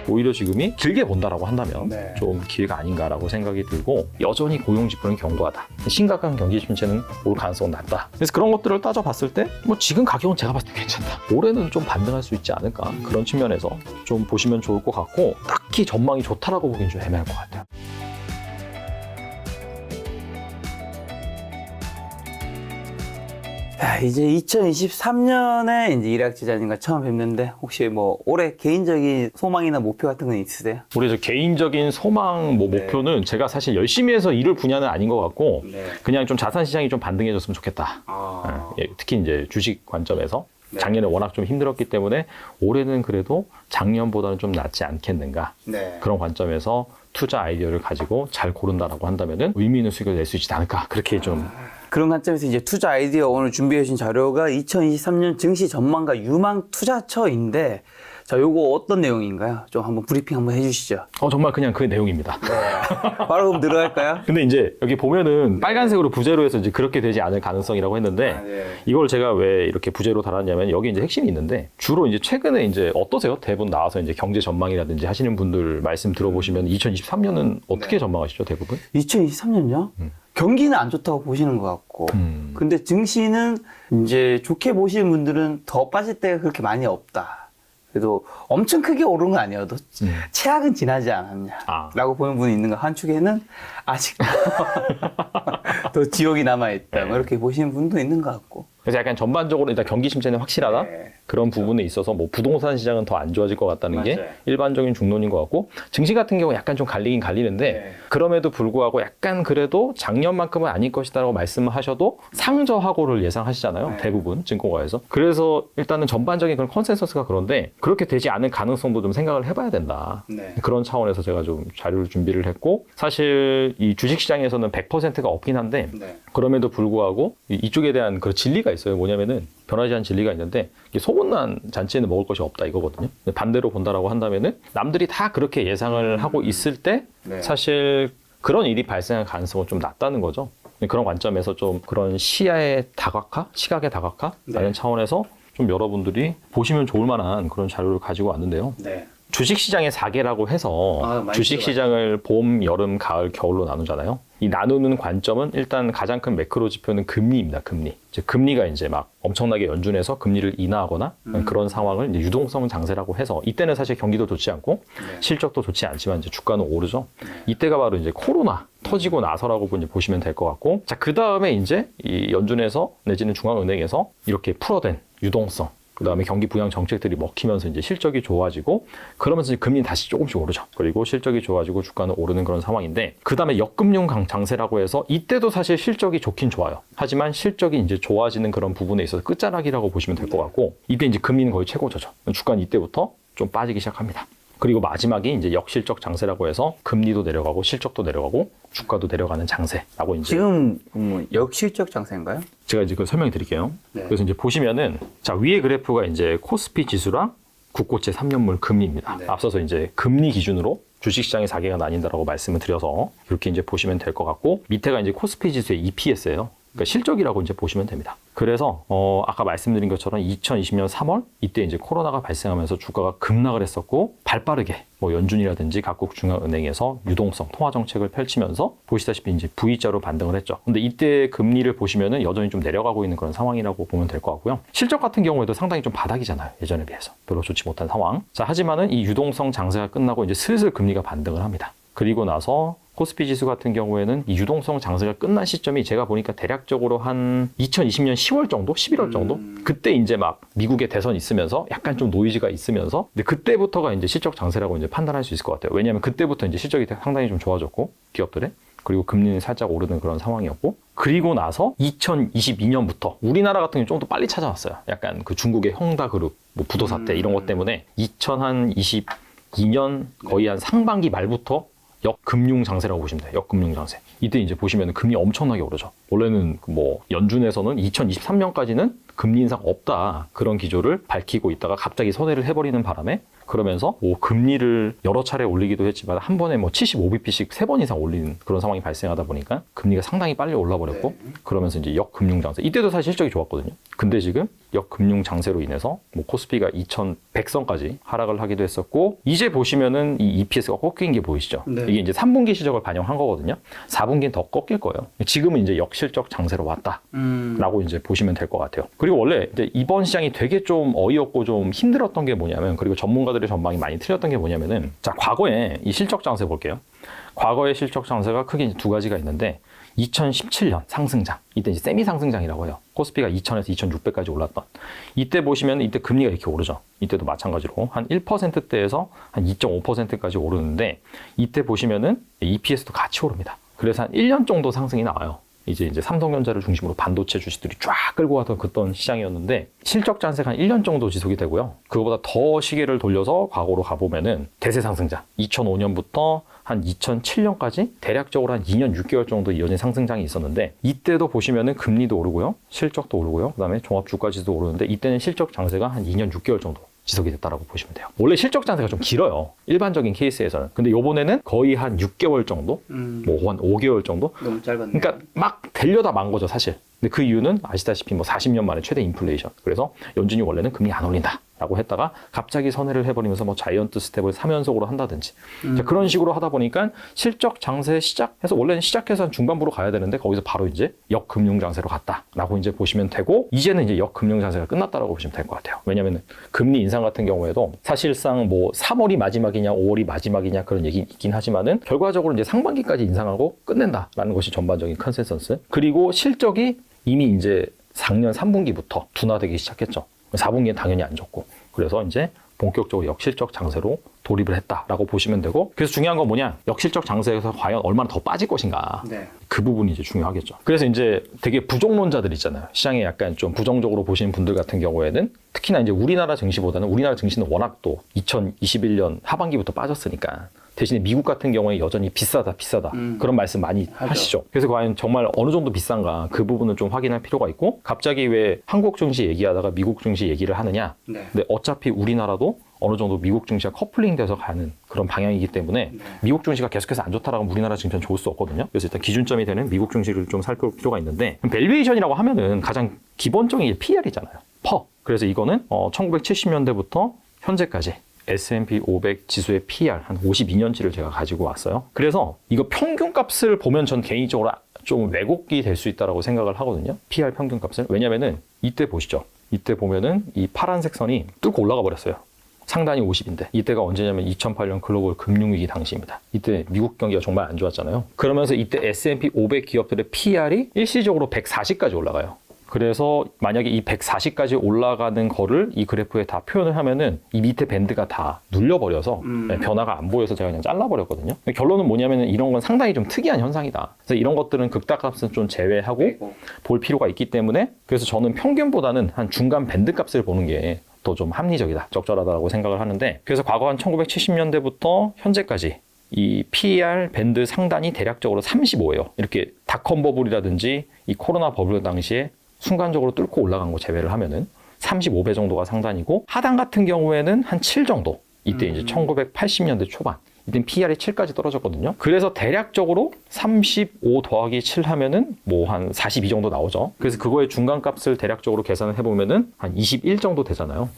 오히려 지금이 길게 본다라고 한다면 네. 좀 기회가 아닌가라고 생각이 들고 여전히 고용 지표는 견고하다. 심각한 경기 침체는 올 가능성은 낮다. 그래서 그런 것들을 따져봤을 때 뭐 지금 가격은 제가 봤을 때 괜찮다. 올해는 좀 반등할 수 있지 않을까. 그런 측면에서 좀 보시면 좋을 것 같고 딱히 전망이 좋다라고 보기엔 좀 애매할 것 같아요. 야, 이제 2023년에 이제 이락 지자님과 처음 뵙는데 혹시 뭐 올해 개인적인 소망이나 목표 같은 건 있으세요? 우리 저 개인적인 소망 네. 목표는 제가 사실 열심히 해서 이룰 분야는 아닌 것 같고 네. 그냥 좀 자산 시장이 좀 반등해줬으면 좋겠다. 예, 특히 이제 주식 관점에서 네. 작년에 워낙 좀 힘들었기 때문에 올해는 그래도 작년보다는 좀 낫지 않겠는가. 네. 그런 관점에서 투자 아이디어를 가지고 잘 고른다라고 한다면은 의미 있는 수익을 낼 수 있지 않을까. 그렇게 좀 그런 관점에서 이제 투자 아이디어 오늘 준비해 주신 자료가 2023년 증시 전망과 유망 투자처인데 자, 요거 어떤 내용인가요? 좀 한번 브리핑 한번 해주시죠. 정말 그냥 그 내용입니다. 바로 그럼 들어갈까요? 근데 이제 여기 보면은 빨간색으로 부제로 해서 이제 그렇게 되지 않을 가능성이라고 했는데 네. 이걸 제가 왜 이렇게 부제로 달았냐면 여기 이제 핵심이 있는데 주로 이제 최근에 이제 어떠세요? 대부분 나와서 이제 경제 전망이라든지 하시는 분들 말씀 들어보시면 2023년은 어떻게 네. 전망하시죠? 대부분? 2023년요? 경기는 안 좋다고 보시는 것 같고 근데 증시는 이제 좋게 보시는 분들은 더 빠질 때가 그렇게 많이 없다. 그래도 엄청 크게 오른 건 아니어도 최악은 지나지 않았냐라고 보는 분이 있는 거 한축에는 아직도 더 지옥이 남아있다. 뭐 이렇게 보시는 분도 있는 것 같고. 그래서 약간 전반적으로 일단 경기 침체는 확실하다. 네. 그런 부분에 있어서 뭐 부동산 시장은 더 안 좋아질 것 같다는 게 맞아요. 일반적인 중론인 것 같고 증시 같은 경우 약간 좀 갈리긴 갈리는데 네. 그럼에도 불구하고 약간 그래도 작년만큼은 아닐 것이다라고 말씀을 하셔도 상저하고를 예상하시잖아요. 네. 대부분 증권가에서. 그래서 일단은 전반적인 그런 컨센서스가 그런데 그렇게 되지 않을 가능성도 좀 생각을 해봐야 된다. 네. 그런 차원에서 제가 좀 자료를 준비를 했고 사실 이 주식시장에서는 100%가 없긴 한데 네. 그럼에도 불구하고 이쪽에 대한 그 진리가 있어요. 뭐냐면은 변하지 않은 진리가 있는데 이게 소문난 잔치에는 먹을 것이 없다 이거거든요. 근데 반대로 본다라고 한다면은 남들이 다 그렇게 예상을 하고 있을 때 네. 사실 그런 일이 발생할 가능성은 좀 낮다는 거죠. 그런 관점에서 좀 그런 시야의 다각화, 시각의 다각화라는 네. 차원에서 좀 여러분들이 보시면 좋을 만한 그런 자료를 가지고 왔는데요. 네. 주식시장의 4개라고 해서 많이 주식시장을 봄, 여름, 가을, 겨울로 나누잖아요. 이 나누는 관점은 일단 가장 큰 매크로 지표는 금리입니다. 금리. 이제 금리가 이제 막 엄청나게 연준해서 금리를 인하하거나 그런 상황을 이제 유동성 장세라고 해서 이때는 사실 경기도 좋지 않고 실적도 좋지 않지만 이제 주가는 오르죠. 이때가 바로 이제 코로나 터지고 나서라고 이제 보시면 될 것 같고 자, 그 다음에 이제 이 연준에서 내지는 중앙은행에서 이렇게 풀어댄 유동성 그 다음에 경기 부양 정책들이 먹히면서 이제 실적이 좋아지고 그러면서 이제 금리는 다시 조금씩 오르죠. 그리고 실적이 좋아지고 주가는 오르는 그런 상황인데 그 다음에 역금융 장세라고 해서 이때도 사실 실적이 좋긴 좋아요. 하지만 실적이 이제 좋아지는 그런 부분에 있어서 끝자락이라고 보시면 될 것 같고 이때 이제 금리는 거의 최고조죠. 주가는 이때부터 좀 빠지기 시작합니다. 그리고 마지막이 이제 역실적 장세라고 해서 금리도 내려가고 실적도 내려가고 주가도 내려가는 장세라고 이제 지금 역실적 장세인가요? 제가 이제 그 설명해 드릴게요. 네. 그래서 이제 보시면은 자, 위에 그래프가 이제 코스피 지수랑 국고채 3년물 금리입니다. 네. 앞서서 이제 금리 기준으로 주식시장의 4개가 나뉜다라고 말씀을 드려서 이렇게 이제 보시면 될 것 같고 밑에가 이제 코스피 지수의 EPS예요. 그러니까 실적이라고 이제 보시면 됩니다. 그래서 아까 말씀드린 것처럼 2020년 3월 이때 이제 코로나가 발생하면서 주가가 급락을 했었고 발빠르게 뭐 연준이라든지 각국 중앙은행에서 유동성 통화 정책을 펼치면서 보시다시피 이제 V자로 반등을 했죠. 근데 이때 금리를 보시면은 여전히 좀 내려가고 있는 그런 상황이라고 보면 될 것 같고요. 실적 같은 경우에도 상당히 좀 바닥이잖아요. 예전에 비해서 별로 좋지 못한 상황. 자, 하지만은 이 유동성 장세가 끝나고 이제 슬슬 금리가 반등을 합니다. 그리고 나서 코스피 지수 같은 경우에는 이 유동성 장세가 끝난 시점이 제가 보니까 대략적으로 한 2020년 10월 정도? 11월 정도? 그때 이제 막 미국의 대선 있으면서 약간 좀 노이즈가 있으면서 근데 그때부터가 이제 실적 장세라고 이제 판단할 수 있을 것 같아요. 왜냐하면 그때부터 이제 실적이 상당히 좀 좋아졌고 기업들의 그리고 금리는 살짝 오르는 그런 상황이었고 그리고 나서 2022년부터 우리나라 같은 경우는 좀 더 빨리 찾아왔어요. 약간 그 중국의 형다그룹 뭐 부도 사태 이런 것 때문에 2022년 거의 한 상반기 말부터 역금융 장세라고 보시면 돼요. 역금융 장세. 이때 이제 보시면 금리 엄청나게 오르죠. 원래는 뭐 연준에서는 2023년까지는 금리 인상 없다 그런 기조를 밝히고 있다가 갑자기 선회를 해버리는 바람에 그러면서 뭐 금리를 여러 차례 올리기도 했지만 한 번에 뭐 75bp씩 3번 이상 올리는 그런 상황이 발생하다 보니까 금리가 상당히 빨리 올라버렸고 그러면서 이제 역금융 장세. 이때도 사실 실적이 좋았거든요. 근데 지금 역금융 장세로 인해서 뭐 코스피가 2100선까지 하락을 하기도 했었고 이제 보시면은 이 EPS가 꺾인 게 보이시죠? 네. 이게 이제 3분기 실적을 반영한 거거든요. 4분기는 더 꺾일 거예요. 지금은 이제 역실적 장세로 왔다라고 이제 보시면 될 것 같아요. 그리고 원래 이제 이번 시장이 되게 좀 어이없고 좀 힘들었던 게 뭐냐면 그리고 전문가들의 전망이 많이 틀렸던 게 뭐냐면은 자 과거에 이 실적 장세 볼게요. 과거의 실적 장세가 크게 이제 두 가지가 있는데 2017년 상승장, 이때 이제 세미 상승장이라고 해요. 코스피가 2000에서 2600까지 올랐던. 이때 보시면 이때 금리가 이렇게 오르죠. 이때도 마찬가지로 한 1%대에서 한 2.5%까지 오르는데 이때 보시면은 EPS도 같이 오릅니다. 그래서 한 1년 정도 상승이 나와요. 이제 삼성전자를 중심으로 반도체 주식들이 쫙 끌고 가던 그떤 시장이었는데 실적 장세가 한 1년 정도 지속이 되고요. 그거보다 더 시계를 돌려서 과거로 가보면은 대세 상승장 2005년부터 한 2007년까지 대략적으로 한 2년 6개월 정도 이어진 상승장이 있었는데 이때도 보시면은 금리도 오르고요. 실적도 오르고요. 그다음에 종합주가지수도 오르는데 이때는 실적 장세가 한 2년 6개월 정도 지속이 됐다라고 보시면 돼요. 원래 실적 장세가 좀 길어요. 일반적인 케이스에서는. 근데 요번에는 거의 한 6개월 정도? 뭐 한 5개월 정도? 너무 짧았네. 그러니까 막 되려다 만 거죠, 사실. 근데 그 이유는 아시다시피 뭐 40년 만에 최대 인플레이션. 그래서 연준이 원래는 금리 안 올린다. 라고 했다가 갑자기 선회를 해버리면서 뭐 자이언트 스텝을 3연속으로 한다든지 자, 그런 식으로 하다 보니까 실적 장세 시작해서 원래는 시작해서 한 중반부로 가야 되는데 거기서 바로 이제 역금융 장세로 갔다라고 이제 보시면 되고 이제는 이제 역금융 장세가 끝났다라고 보시면 될 것 같아요. 왜냐하면 금리 인상 같은 경우에도 사실상 뭐 3월이 마지막이냐 5월이 마지막이냐 그런 얘기 있긴 하지만은 결과적으로 이제 상반기까지 인상하고 끝낸다라는 것이 전반적인 컨센서스. 그리고 실적이 이미 이제 작년 3분기부터 둔화되기 시작했죠. 4분기엔 당연히 안 좋고 그래서 이제 본격적으로 역실적 장세로 돌입을 했다라고 보시면 되고 그래서 중요한 건 뭐냐 역실적 장세에서 과연 얼마나 더 빠질 것인가 그 부분이 이제 중요하겠죠. 그래서 이제 되게 부정론자들 있잖아요. 시장에 약간 좀 부정적으로 보시는 분들 같은 경우에는 특히나 이제 우리나라 증시보다는 우리나라 증시는 워낙 또 2021년 하반기부터 빠졌으니까 대신에 미국 같은 경우에 여전히 비싸다 그런 말씀 많이 하시죠. 그래서 과연 정말 어느 정도 비싼가 그 부분을 좀 확인할 필요가 있고 갑자기 왜 한국 증시 얘기하다가 미국 증시 얘기를 하느냐. 근데 어차피 우리나라도 어느 정도 미국 증시가 커플링 돼서 가는 그런 방향이기 때문에 미국 증시가 계속해서 안 좋다라고 하면 우리나라 증시는 좋을 수 없거든요. 그래서 일단 기준점이 되는 미국 증시를 좀 살펴볼 필요가 있는데 밸류에이션이라고 하면은 가장 기본적인 게 PR이잖아요. 퍼. 그래서 이거는 1970년대부터 현재까지 S&P 500 지수의 PR 한 52년치를 제가 가지고 왔어요. 그래서 이거 평균값을 보면 전 개인적으로 좀 왜곡이 될 수 있다고 생각을 하거든요. PR 평균값을. 왜냐면은 이때 보시죠. 이때 보면은 이 파란색 선이 뚫고 올라가 버렸어요. 상단이 50인데 이때가 언제냐면 2008년 글로벌 금융위기 당시입니다. 이때 미국 경기가 정말 안 좋았잖아요. 그러면서 이때 S&P 500 기업들의 PR이 일시적으로 140까지 올라가요. 그래서 만약에 이 140까지 올라가는 거를 이 그래프에 다 표현을 하면은 이 밑에 밴드가 다 눌려버려서 변화가 안 보여서 제가 그냥 잘라버렸거든요. 결론은 뭐냐면은 이런 건 상당히 좀 특이한 현상이다. 그래서 이런 것들은 극다값은 좀 제외하고 볼 필요가 있기 때문에 그래서 저는 평균보다는 한 중간 밴드 값을 보는 게 더 좀 합리적이다, 적절하다고 생각을 하는데 그래서 과거 한 1970년대부터 현재까지 이 PER 밴드 상단이 대략적으로 35예요. 이렇게 닷컴 버블이라든지 이 코로나 버블 당시에 순간적으로 뚫고 올라간 거 제외를 하면은 35배 정도가 상단이고 하단 같은 경우에는 한 7 정도. 이때 이제 1980년대 초반. 이때 PR이 7까지 떨어졌거든요. 그래서 대략적으로 35 더하기 7 하면은 뭐 한 42 정도 나오죠. 그래서 그거의 중간값을 대략적으로 계산을 해보면은 한 21 정도 되잖아요.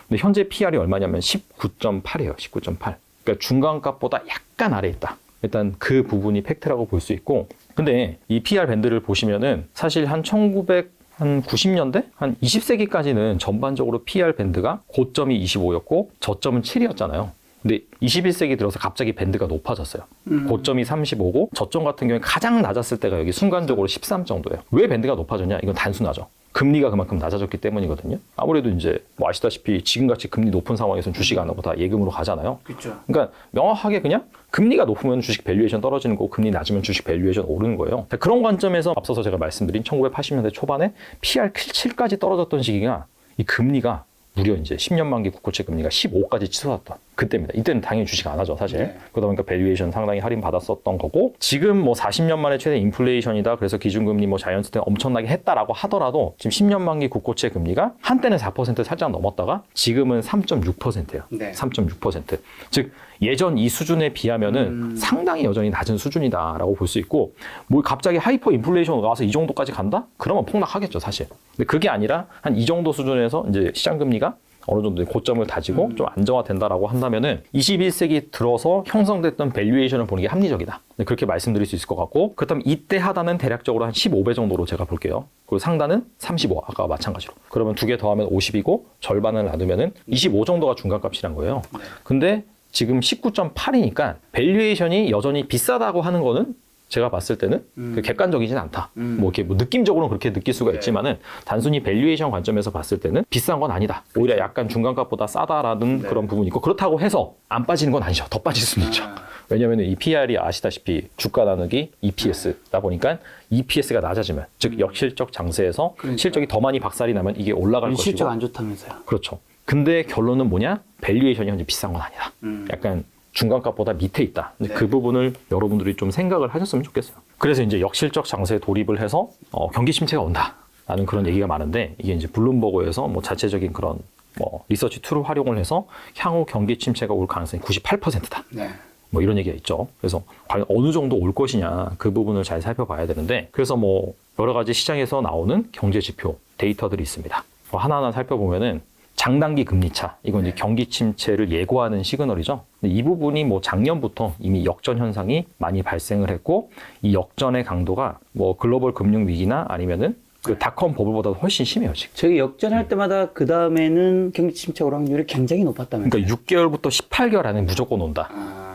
근데 현재 PR이 얼마냐면 19.8이에요. 19.8. 그러니까 중간값보다 약간 아래에 있다. 일단 그 부분이 팩트라고 볼 수 있고 근데 이 PR 밴드를 보시면은 사실 한 90년대? 한 20세기까지는 전반적으로 PR 밴드가 고점이 25였고 저점은 7이었잖아요. 근데 21세기 들어서 갑자기 밴드가 높아졌어요. 고점이 35고 저점 같은 경우에 가장 낮았을 때가 여기 순간적으로 13 정도예요. 왜 밴드가 높아졌냐? 이건 단순하죠. 금리가 그만큼 낮아졌기 때문이거든요. 아무래도 이제 뭐 아시다시피 지금같이 금리 높은 상황에서는 주식 안 하고 다 예금으로 가잖아요. 그렇죠. 그러니까 명확하게 그냥 금리가 높으면 주식 밸류에이션 떨어지는 거고 금리 낮으면 주식 밸류에이션 오르는 거예요. 그런 관점에서 앞서서 제가 말씀드린 1980년대 초반에 PR 7까지 떨어졌던 시기가 이 금리가 무려 이제 10년 만기 국고채 금리가 15까지 치솟았던 그때입니다. 이때는 당연히 주식 안 하죠, 사실. 네. 그러다 보니까 밸류에이션 상당히 할인 받았었던 거고, 지금 뭐 40년 만에 최대 인플레이션이다. 그래서 기준금리 뭐 자이언트 때 엄청나게 했다라고 하더라도 지금 10년 만기 국고채 금리가 한때는 4% 살짝 넘었다가 지금은 3.6%예요. 네. 3.6%. 즉 예전 이 수준에 비하면은 상당히 여전히 낮은 수준이다라고 볼 수 있고, 뭐 갑자기 하이퍼 인플레이션가 와서 이 정도까지 간다? 그러면 폭락하겠죠, 사실. 근데 그게 아니라 한 이 정도 수준에서 이제 시장 금리가 어느 정도 고점을 다지고 좀 안정화된다라고 한다면은 21세기 들어서 형성됐던 밸류에이션을 보는 게 합리적이다. 그렇게 말씀드릴 수 있을 것 같고, 그렇다면 이때 하단은 대략적으로 한 15배 정도로 제가 볼게요. 그리고 상단은 35, 아까와 마찬가지로. 그러면 두 개 더하면 50이고 절반을 놔두면은 25 정도가 중간값이란 거예요. 근데 지금 19.8이니까 밸류에이션이 여전히 비싸다고 하는 거는 제가 봤을 때는 그 객관적이진 않다. 뭐 이렇게 뭐 느낌적으로는 그렇게 느낄 수가 있지만은 단순히 밸류에이션 관점에서 봤을 때는 비싼 건 아니다. 오히려 약간 중간값보다 싸다라는 그런 부분이 있고, 그렇다고 해서 안 빠지는 건 아니죠. 더 빠질 수는 있죠. 왜냐하면 이 PR이 아시다시피 주가 나누기 EPS다 보니까 EPS가 낮아지면, 즉 역실적 장세에서 실적이 더 많이 박살이 나면 이게 올라갈 것이고. 실적 안 좋다면서요. 그렇죠. 근데 결론은 뭐냐? 밸류에이션이 현재 비싼 건 아니다. 약간 중간값보다 밑에 있다. 네. 그 부분을 여러분들이 좀 생각을 하셨으면 좋겠어요. 그래서 이제 역실적 장세에 돌입을 해서 경기 침체가 온다라는 그런 얘기가 많은데, 이게 이제 블룸버그에서 뭐 자체적인 그런 뭐 리서치 툴을 활용을 해서 향후 경기 침체가 올 가능성이 98%다. 네. 뭐 이런 얘기가 있죠. 그래서 과연 어느 정도 올 것이냐, 그 부분을 잘 살펴봐야 되는데, 그래서 뭐 여러 가지 시장에서 나오는 경제 지표, 데이터들이 있습니다. 하나하나 살펴보면은 장단기 금리차, 이건 이제 경기 침체를 예고하는 시그널이죠. 근데 이 부분이 뭐 작년부터 이미 역전 현상이 많이 발생을 했고, 이 역전의 강도가 뭐 글로벌 금융 위기나 아니면은 그 닷컴 버블보다 훨씬 심해요, 지금. 저희 역전할 때마다 그 다음에는 경기 침체 올 확률이 굉장히 높았다면서요. 그러니까 6개월부터 18개월 안에 무조건 온다.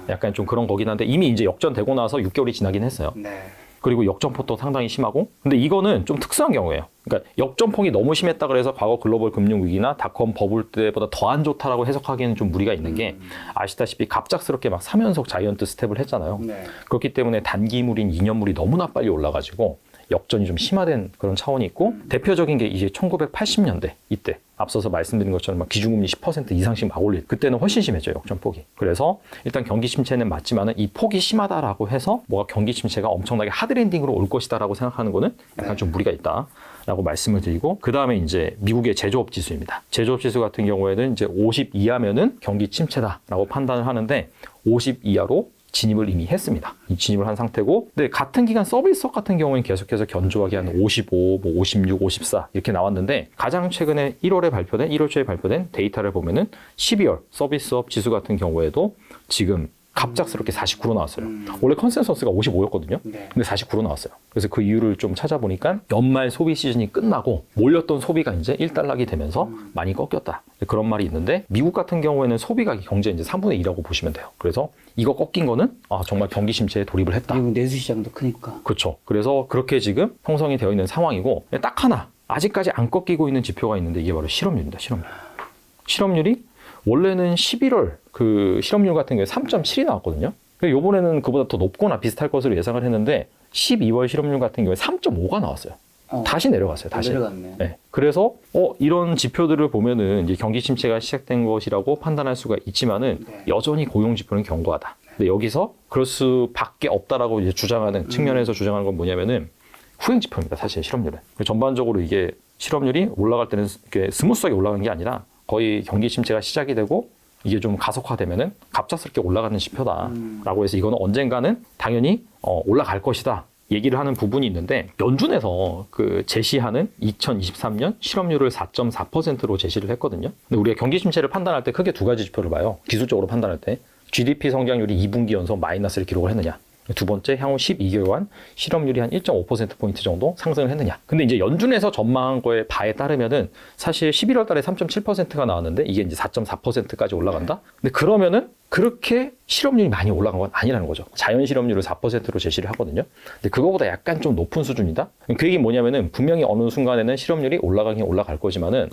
약간 좀 그런 거긴 한데, 이미 이제 역전되고 나서 6개월이 지나긴 했어요. 네. 그리고 역전폭도 상당히 심하고, 근데 이거는 좀 특수한 경우예요. 그러니까 역전폭이 너무 심했다 그래서 과거 글로벌 금융 위기나 닷컴 버블 때보다 더 안 좋다라고 해석하기에는 좀 무리가 있는 게, 아시다시피 갑작스럽게 막 3연속 자이언트 스텝을 했잖아요. 네. 그렇기 때문에 단기물인 2년물이 너무나 빨리 올라가지고 역전이 좀 심화된 그런 차원이 있고, 대표적인 게 이제 1980년대 이때 앞서서 말씀드린 것처럼 막 기준금리 10% 이상씩 막 올릴, 그때는 훨씬 심했죠, 역전폭이. 그래서 일단 경기 침체는 맞지만은 이 폭이 심하다라고 해서 뭐가 경기 침체가 엄청나게 하드랜딩으로 올 것이다라고 생각하는 거는 약간 좀 무리가 있다라고 말씀을 드리고, 그 다음에 이제 미국의 제조업 지수입니다. 제조업 지수 같은 경우에는 이제 50 이하면은 경기 침체다라고 판단을 하는데, 50 이하로 진입을 이미 했습니다. 이 진입을 한 상태고, 근데 같은 기간 서비스업 같은 경우는 계속해서 견조하게 한 55, 뭐 56, 54 이렇게 나왔는데, 가장 최근에 1월 초에 발표된 데이터를 보면은 12월 서비스업 지수 같은 경우에도 지금 갑작스럽게 49로 나왔어요. 원래 컨센서스가 55였거든요. 네. 근데 49로 나왔어요. 그래서 그 이유를 좀 찾아보니까 연말 소비 시즌이 끝나고 몰렸던 소비가 이제 일단락이 되면서 많이 꺾였다. 그런 말이 있는데, 미국 같은 경우에는 소비가 경제 이제 3분의 2라고 보시면 돼요. 그래서 이거 꺾인 거는 정말 경기 침체에 돌입을 했다. 미국 내수 시장도 크니까. 그렇죠. 그래서 그렇게 지금 형성이 되어 있는 상황이고, 딱 하나 아직까지 안 꺾이고 있는 지표가 있는데, 이게 바로 실업률입니다. 실업률이 원래는 11월 그 실업률 같은 경우에 3.7이 나왔거든요. 요번에는 그보다 더 높거나 비슷할 것으로 예상을 했는데, 12월 실업률 같은 경우에 3.5가 나왔어요. 다시 내려갔어요. 다시. 내려갔네. 네. 그래서 이런 지표들을 보면은 이제 경기 침체가 시작된 것이라고 판단할 수가 있지만은, 여전히 고용 지표는 견고하다. 근데 여기서 그럴 수밖에 없다라고 이제 주장하는 측면에서 주장하는 건 뭐냐면은 후행 지표입니다. 사실 실업률은. 전반적으로 이게 실업률이 올라갈 때는 이렇게 스무스하게 올라가는 게 아니라 거의 경기 침체가 시작이 되고 이게 좀 가속화되면은 갑작스럽게 올라가는 지표다라고 해서, 이거는 언젠가는 당연히 올라갈 것이다 얘기를 하는 부분이 있는데, 연준에서 그 제시하는 2023년 실업률을 4.4%로 제시를 했거든요. 근데 우리가 경기 침체를 판단할 때 크게 두 가지 지표를 봐요. 기술적으로 판단할 때 GDP 성장률이 2분기 연속 마이너스를 기록을 했느냐, 두 번째 향후 12개월간 실업률이 한 1.5%포인트 정도 상승을 했느냐. 근데 이제 연준에서 전망한 거에 바에 따르면은 사실 11월 달에 3.7%가 나왔는데 이게 이제 4.4%까지 올라간다? 근데 그러면은 그렇게 실업률이 많이 올라간 건 아니라는 거죠. 자연 실업률을 4%로 제시를 하거든요. 근데 그거보다 약간 좀 높은 수준이다? 그 얘기 뭐냐면은 분명히 어느 순간에는 실업률이 올라가긴 올라갈 거지만은,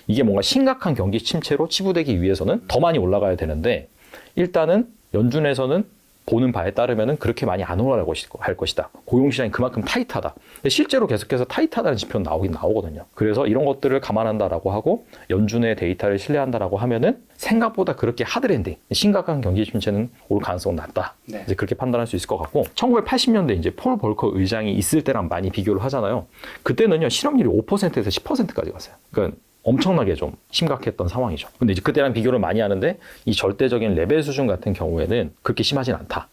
이게 뭔가 심각한 경기 침체로 치부되기 위해서는 더 많이 올라가야 되는데, 일단은 연준에서는 보는 바에 따르면은 그렇게 많이 안 올라가고 할 것이다. 고용시장이 그만큼 타이트하다. 근데 실제로 계속해서 타이트하다는 지표는 나오긴 나오거든요. 그래서 이런 것들을 감안한다라고 하고 연준의 데이터를 신뢰한다라고 하면은 생각보다 그렇게 하드랜딩, 심각한 경기 침체는 올 가능성은 낮다. 네. 이제 그렇게 판단할 수 있을 것 같고 1980년대 이제 폴 볼커 의장이 있을 때랑 많이 비교를 하잖아요. 그때는요 실업률이 5%에서 10%까지 갔어요. 그러니까 엄청나게 좀 심각했던 상황이죠. 근데 이제 그때랑 비교를 많이 하는데 이 절대적인 레벨 수준 같은 경우에는 그렇게 심하진 않다.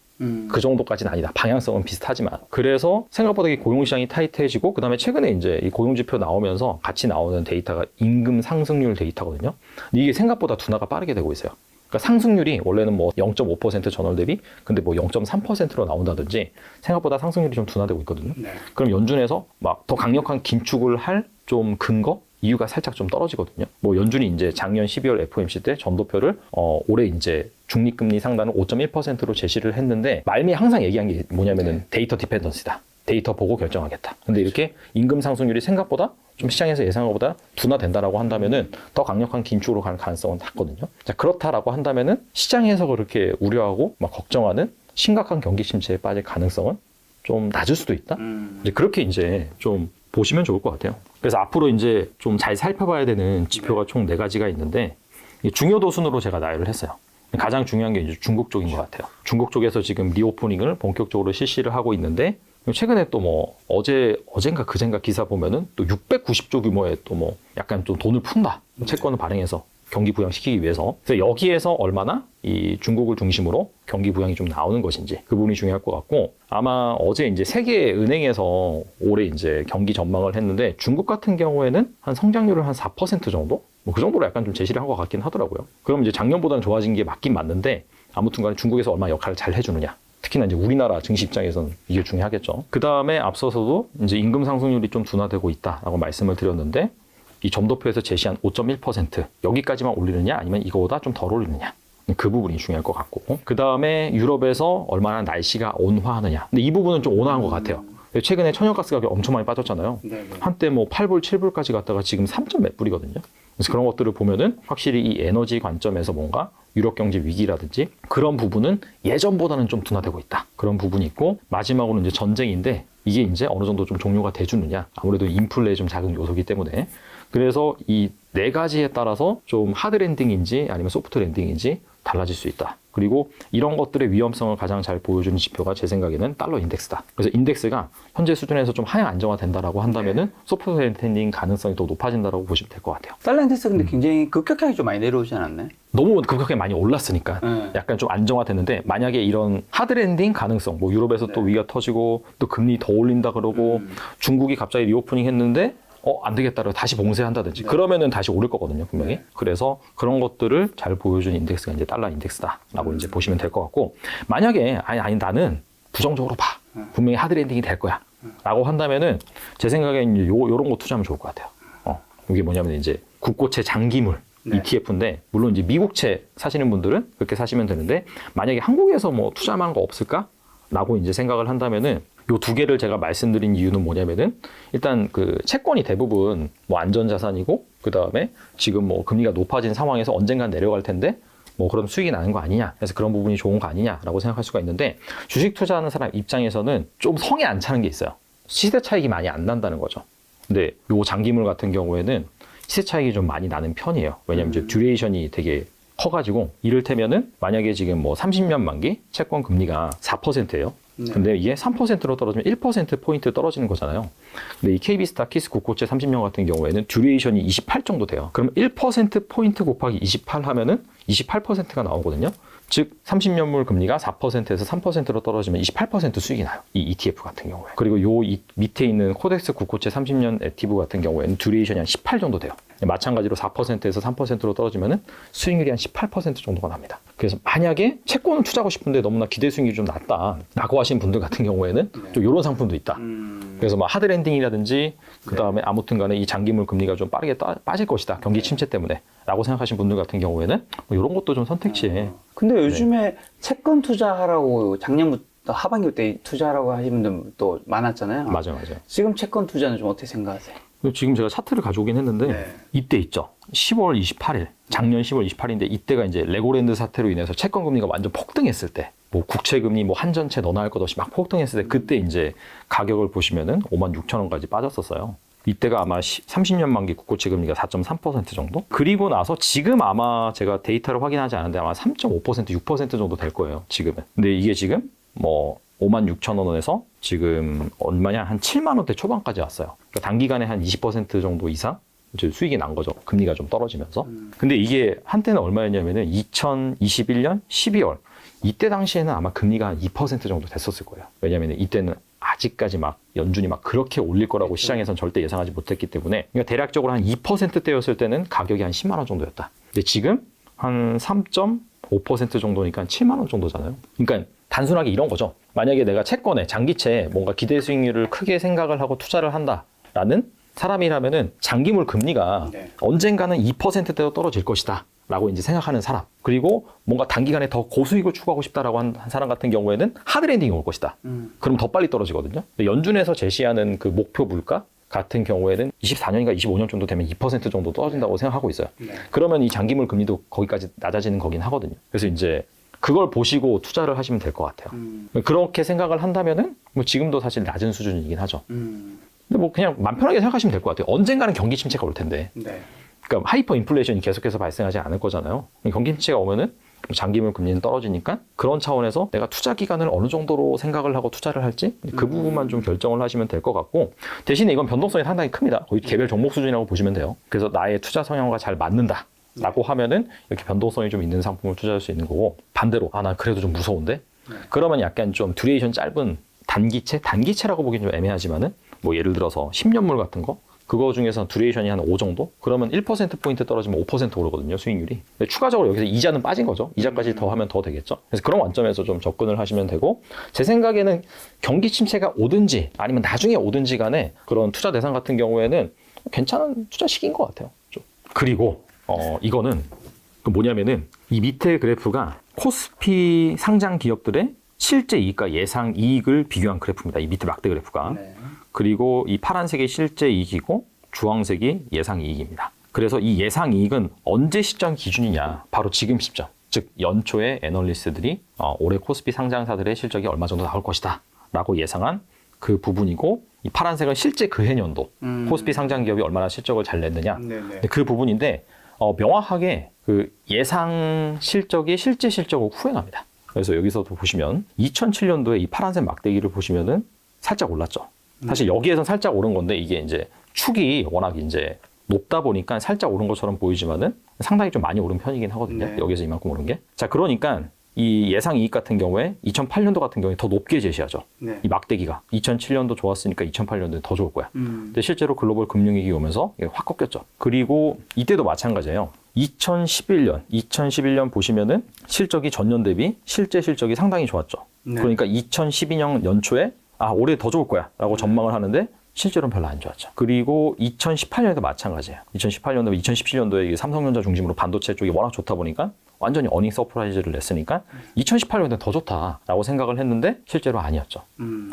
그 정도까지는 아니다. 방향성은 비슷하지만. 그래서 생각보다 이 고용시장이 타이트해지고 그다음에 최근에 이제 이 고용지표 나오면서 같이 나오는 데이터가 임금 상승률 데이터거든요. 근데 이게 생각보다 둔화가 빠르게 되고 있어요. 그러니까 상승률이 원래는 뭐 0.5% 전월 대비 근데 뭐 0.3%로 나온다든지 생각보다 상승률이 좀 둔화되고 있거든요. 네. 그럼 연준에서 막 더 강력한 긴축을 할 좀 근거? 이유가 살짝 좀 떨어지거든요. 뭐 연준이 이제 작년 12월 FOMC 때 전도표를 올해 이제 중립금리 상단을 5.1%로 제시를 했는데 말미 항상 얘기한 게 뭐냐면은 데이터 디펜던시다. 데이터 보고 결정하겠다. 근데 이렇게 임금 상승률이 생각보다 좀 시장에서 예상한 것보다 둔화된다라고 한다면은 더 강력한 긴축으로 갈 가능성은 낮거든요. 자, 그렇다라고 한다면은 시장에서 그렇게 우려하고 막 걱정하는 심각한 경기 침체에 빠질 가능성은 좀 낮을 수도 있다. 이제 그렇게 이제 좀 보시면 좋을 것 같아요. 그래서 앞으로 이제 좀 잘 살펴봐야 되는 지표가 총 4가지가 있는데 중요도 순으로 제가 나열을 했어요. 가장 중요한 게 이제 중국 쪽인 것 같아요. 중국 쪽에서 지금 리오프닝을 본격적으로 실시를 하고 있는데 최근에 또 뭐 어젠가 그젠가 기사 보면은 또 690조 규모의 또 뭐 약간 좀 돈을 푼다. 채권을 발행해서 경기 부양시키기 위해서. 그래서 여기에서 얼마나 이 중국을 중심으로 경기 부양이 좀 나오는 것인지 그 부분이 중요할 것 같고 아마 어제 이제 세계은행에서 올해 이제 경기 전망을 했는데 중국 같은 경우에는 한 성장률을 한 4% 정도? 뭐 그 정도로 약간 좀 제시를 한 것 같긴 하더라고요. 그럼 이제 작년보다는 좋아진 게 맞긴 맞는데 아무튼 간에 중국에서 얼마나 역할을 잘 해주느냐. 특히나 이제 우리나라 증시 입장에서는 이게 중요하겠죠. 그 다음에 앞서서도 이제 임금 상승률이 좀 둔화되고 있다라고 말씀을 드렸는데 이 점도표에서 제시한 5.1% 여기까지만 올리느냐 아니면 이거보다 좀 덜 올리느냐 그 부분이 중요할 것 같고 그 다음에 유럽에서 얼마나 날씨가 온화하느냐 근데 이 부분은 좀 온화한 것 같아요. 최근에 천연가스 가격이 엄청 많이 빠졌잖아요. 네네. 한때 뭐 8불, 7불까지 갔다가 지금 3점 몇 불이거든요. 그래서 그런 것들을 보면은 확실히 이 에너지 관점에서 뭔가 유럽 경제 위기라든지 그런 부분은 예전보다는 좀 둔화되고 있다. 그런 부분이 있고 마지막으로 이제 전쟁인데 이게 이제 어느 정도 좀 종료가 돼주느냐. 아무래도 인플레의 좀 작은 요소이기 때문에 그래서 이 4가지에 따라서 좀 하드 랜딩인지 아니면 소프트 랜딩인지 달라질 수 있다. 그리고 이런 것들의 위험성을 가장 잘 보여주는 지표가 제 생각에는 달러 인덱스다. 그래서 인덱스가 현재 수준에서 좀 하향 안정화된다라고 한다면은 소프트 랜딩 가능성이 더 높아진다라고 보시면 될 것 같아요. 달러 인덱스 근데 굉장히 급격하게 좀 많이 내려오지 않았나요? 너무 급격하게 많이 올랐으니까 약간 좀 안정화됐는데 만약에 이런 하드 랜딩 가능성, 뭐 유럽에서 또 위기가 터지고 또 금리 더 올린다 그러고 중국이 갑자기 리오프닝 했는데 안 되겠다고 다시 봉쇄한다든지 그러면은 다시 오를 거거든요, 분명히. 그래서 그런 것들을 잘 보여주는 인덱스가 이제 달러 인덱스다라고 이제 보시면 될 것 같고 만약에 아니 나는 부정적으로 봐. 분명히 하드 랜딩이 될 거야. 라고 한다면은 제 생각에는 요런 거 투자하면 좋을 것 같아요. 이게 뭐냐면 이제 국고채 장기물 ETF인데 물론 이제 미국채 사시는 분들은 그렇게 사시면 되는데 만약에 한국에서 뭐 투자만 거 없을까? 라고 이제 생각을 한다면은 요 2개를 제가 말씀드린 이유는 뭐냐면은 일단 그 채권이 대부분 뭐 안전자산이고 그 다음에 지금 뭐 금리가 높아진 상황에서 언젠간 내려갈 텐데 뭐 그런 수익이 나는 거 아니냐 그래서 그런 부분이 좋은 거 아니냐라고 생각할 수가 있는데 주식 투자하는 사람 입장에서는 좀 성에 안 차는 게 있어요. 시세 차익이 많이 안 난다는 거죠. 근데 요 장기물 같은 경우에는 시세 차익이 좀 많이 나는 편이에요. 왜냐면 이제 듀레이션이 되게 커가지고 이를테면은 만약에 지금 뭐 30년 만기 채권 금리가 4%예요. 근데 이게 3%로 떨어지면 1%포인트 떨어지는 거잖아요. 근데 이 KB스타 키스 국고채 30년 같은 경우에는 듀레이션이 28 정도 돼요. 그럼 1%포인트 곱하기 28 하면은 28%가 나오거든요. 즉 30년물 금리가 4%에서 3%로 떨어지면 28% 수익이 나요. 이 ETF 같은 경우에. 그리고 요 밑에 있는 코덱스 국고채 30년 액티브 같은 경우에는 듀레이션이 한 18 정도 돼요. 마찬가지로 4%에서 3%로 떨어지면은 수익률이 한 18% 정도가 납니다. 그래서 만약에 채권을 투자하고 싶은데 너무나 기대 수익률이 좀 낮다라고 하시는 분들 같은 경우에는 좀 이런 상품도 있다. 그래서 뭐 하드 랜딩이라든지 그 다음에 아무튼 간에 이 장기물 금리가 좀 빠르게 빠질 것이다. 경기 침체 때문에 라고 생각하시는 분들 같은 경우에는 뭐 이런 것도 좀 선택지에. 근데 요즘에 채권 투자하라고 작년부터 하반기 때 투자하라고 하시는 분들도 많았잖아요. 맞아요. 지금 채권 투자는 좀 어떻게 생각하세요? 지금 제가 차트를 가져오긴 했는데 이때 있죠. 10월 28일, 작년 10월 28일인데 이때가 이제 레고랜드 사태로 인해서 채권 금리가 완전 폭등했을 때 뭐 국채금리 뭐 한전채 너나 할 것 없이 막 폭등했을 때 그때 이제 가격을 보시면은 56,000원까지 빠졌었어요. 이때가 아마 30년 만기 국고채 금리가 4.3% 정도? 그리고 나서 지금 아마 제가 데이터를 확인하지 않았는데 아마 3.5%, 6% 정도 될 거예요, 지금은. 근데 이게 지금 뭐 56,000원에서 지금 얼마냐? 한 7만 원대 초반까지 왔어요. 그러니까 단기간에 한 20% 정도 이상 이제 수익이 난 거죠. 금리가 좀 떨어지면서. 근데 이게 한때는 얼마였냐면은 2021년 12월. 이때 당시에는 아마 금리가 한 2% 정도 됐었을 거예요. 왜냐면은 이때는 아직까지 막 연준이 막 그렇게 올릴 거라고 시장에선 절대 예상하지 못했기 때문에 그러니까 대략적으로 한 2%대였을 때는 가격이 한 10만 원 정도였다. 근데 지금 한 3.5% 정도니까 7만 원 정도잖아요. 그러니까 단순하게 이런 거죠. 만약에 내가 채권에 장기채에 뭔가 기대 수익률을 크게 생각을 하고 투자를 한다라는 사람이라면은 장기물 금리가 언젠가는 2%대로 떨어질 것이다. 라고 이제 생각하는 사람. 그리고 뭔가 단기간에 더 고수익을 추구하고 싶다라고 한 사람 같은 경우에는 하드랜딩이 올 것이다. 그럼 더 빨리 떨어지거든요. 연준에서 제시하는 그 목표 물가 같은 경우에는 24년인가 25년 정도 되면 2% 정도 떨어진다고 생각하고 있어요. 그러면 이 장기물 금리도 거기까지 낮아지는 거긴 하거든요. 그래서 이제 그걸 보시고 투자를 하시면 될 것 같아요. 그렇게 생각을 한다면은 뭐 지금도 사실 낮은 수준이긴 하죠. 근데 뭐 그냥 맘 편하게 생각하시면 될 것 같아요. 언젠가는 경기 침체가 올 텐데. 그러니까 하이퍼 인플레이션이 계속해서 발생하지 않을 거잖아요. 경기 침체가 오면은 장기물 금리는 떨어지니까 그런 차원에서 내가 투자 기간을 어느 정도로 생각을 하고 투자를 할지 그 부분만 좀 결정을 하시면 될 것 같고 대신에 이건 변동성이 상당히 큽니다. 거의 개별 종목 수준이라고 보시면 돼요. 그래서 나의 투자 성향과 잘 맞는다. 라고 하면은 이렇게 변동성이 좀 있는 상품을 투자할 수 있는 거고 반대로 난 그래도 좀 무서운데 그러면 약간 좀 듀레이션 짧은 단기채라고 보기엔 좀 애매하지만은 뭐 예를 들어서 10년물 같은 거 그거 중에서 듀레이션이 한 5 정도? 그러면 1%포인트 떨어지면 5% 오르거든요, 수익률이. 근데 추가적으로 여기서 이자는 빠진 거죠. 이자까지 더 하면 더 되겠죠. 그래서 그런 관점에서 좀 접근을 하시면 되고, 제 생각에는 경기 침체가 오든지 아니면 나중에 오든지 간에 그런 투자 대상 같은 경우에는 괜찮은 투자 시기인 것 같아요. 좀. 그리고, 이거는 뭐냐면은 이 밑에 그래프가 코스피 상장 기업들의 실제 이익과 예상 이익을 비교한 그래프입니다. 이 밑에 막대 그래프가. 그리고 이 파란색이 실제 이익이고 주황색이 예상 이익입니다. 그래서 이 예상 이익은 언제 시점 기준이냐? 바로 지금 시점. 즉 연초에 애널리스트들이 올해 코스피 상장사들의 실적이 얼마 정도 나올 것이다 라고 예상한 그 부분이고 이 파란색은 실제 그 해년도 코스피 상장 기업이 얼마나 실적을 잘 냈느냐 그 부분인데 명확하게 그 예상 실적이 실제 실적으로 후행합니다. 그래서 여기서도 보시면 2007년도에 이 파란색 막대기를 보시면은 살짝 올랐죠. 사실 여기에선 살짝 오른 건데 이게 이제 축이 워낙 이제 높다 보니까 살짝 오른 것처럼 보이지만은 상당히 좀 많이 오른 편이긴 하거든요. 여기서 이만큼 오른 게. 자, 그러니까 이 예상 이익 같은 경우에 2008년도 같은 경우에 더 높게 제시하죠. 이 막대기가. 2007년도 좋았으니까 2008년도에 더 좋을 거야. 근데 실제로 글로벌 금융위기 오면서 이게 확 꺾였죠. 그리고 이때도 마찬가지예요. 2011년 보시면은 실적이 전년 대비 실제 실적이 상당히 좋았죠. 그러니까 2012년 연초에 올해 더 좋을 거야 라고 전망을 하는데 실제로는 별로 안 좋았죠. 그리고 2018년에도 마찬가지예요. 2018년도, 2017년도에 삼성전자 중심으로 반도체 쪽이 워낙 좋다 보니까 완전히 어닝 서프라이즈를 냈으니까 2018년에는 더 좋다라고 생각을 했는데 실제로 아니었죠.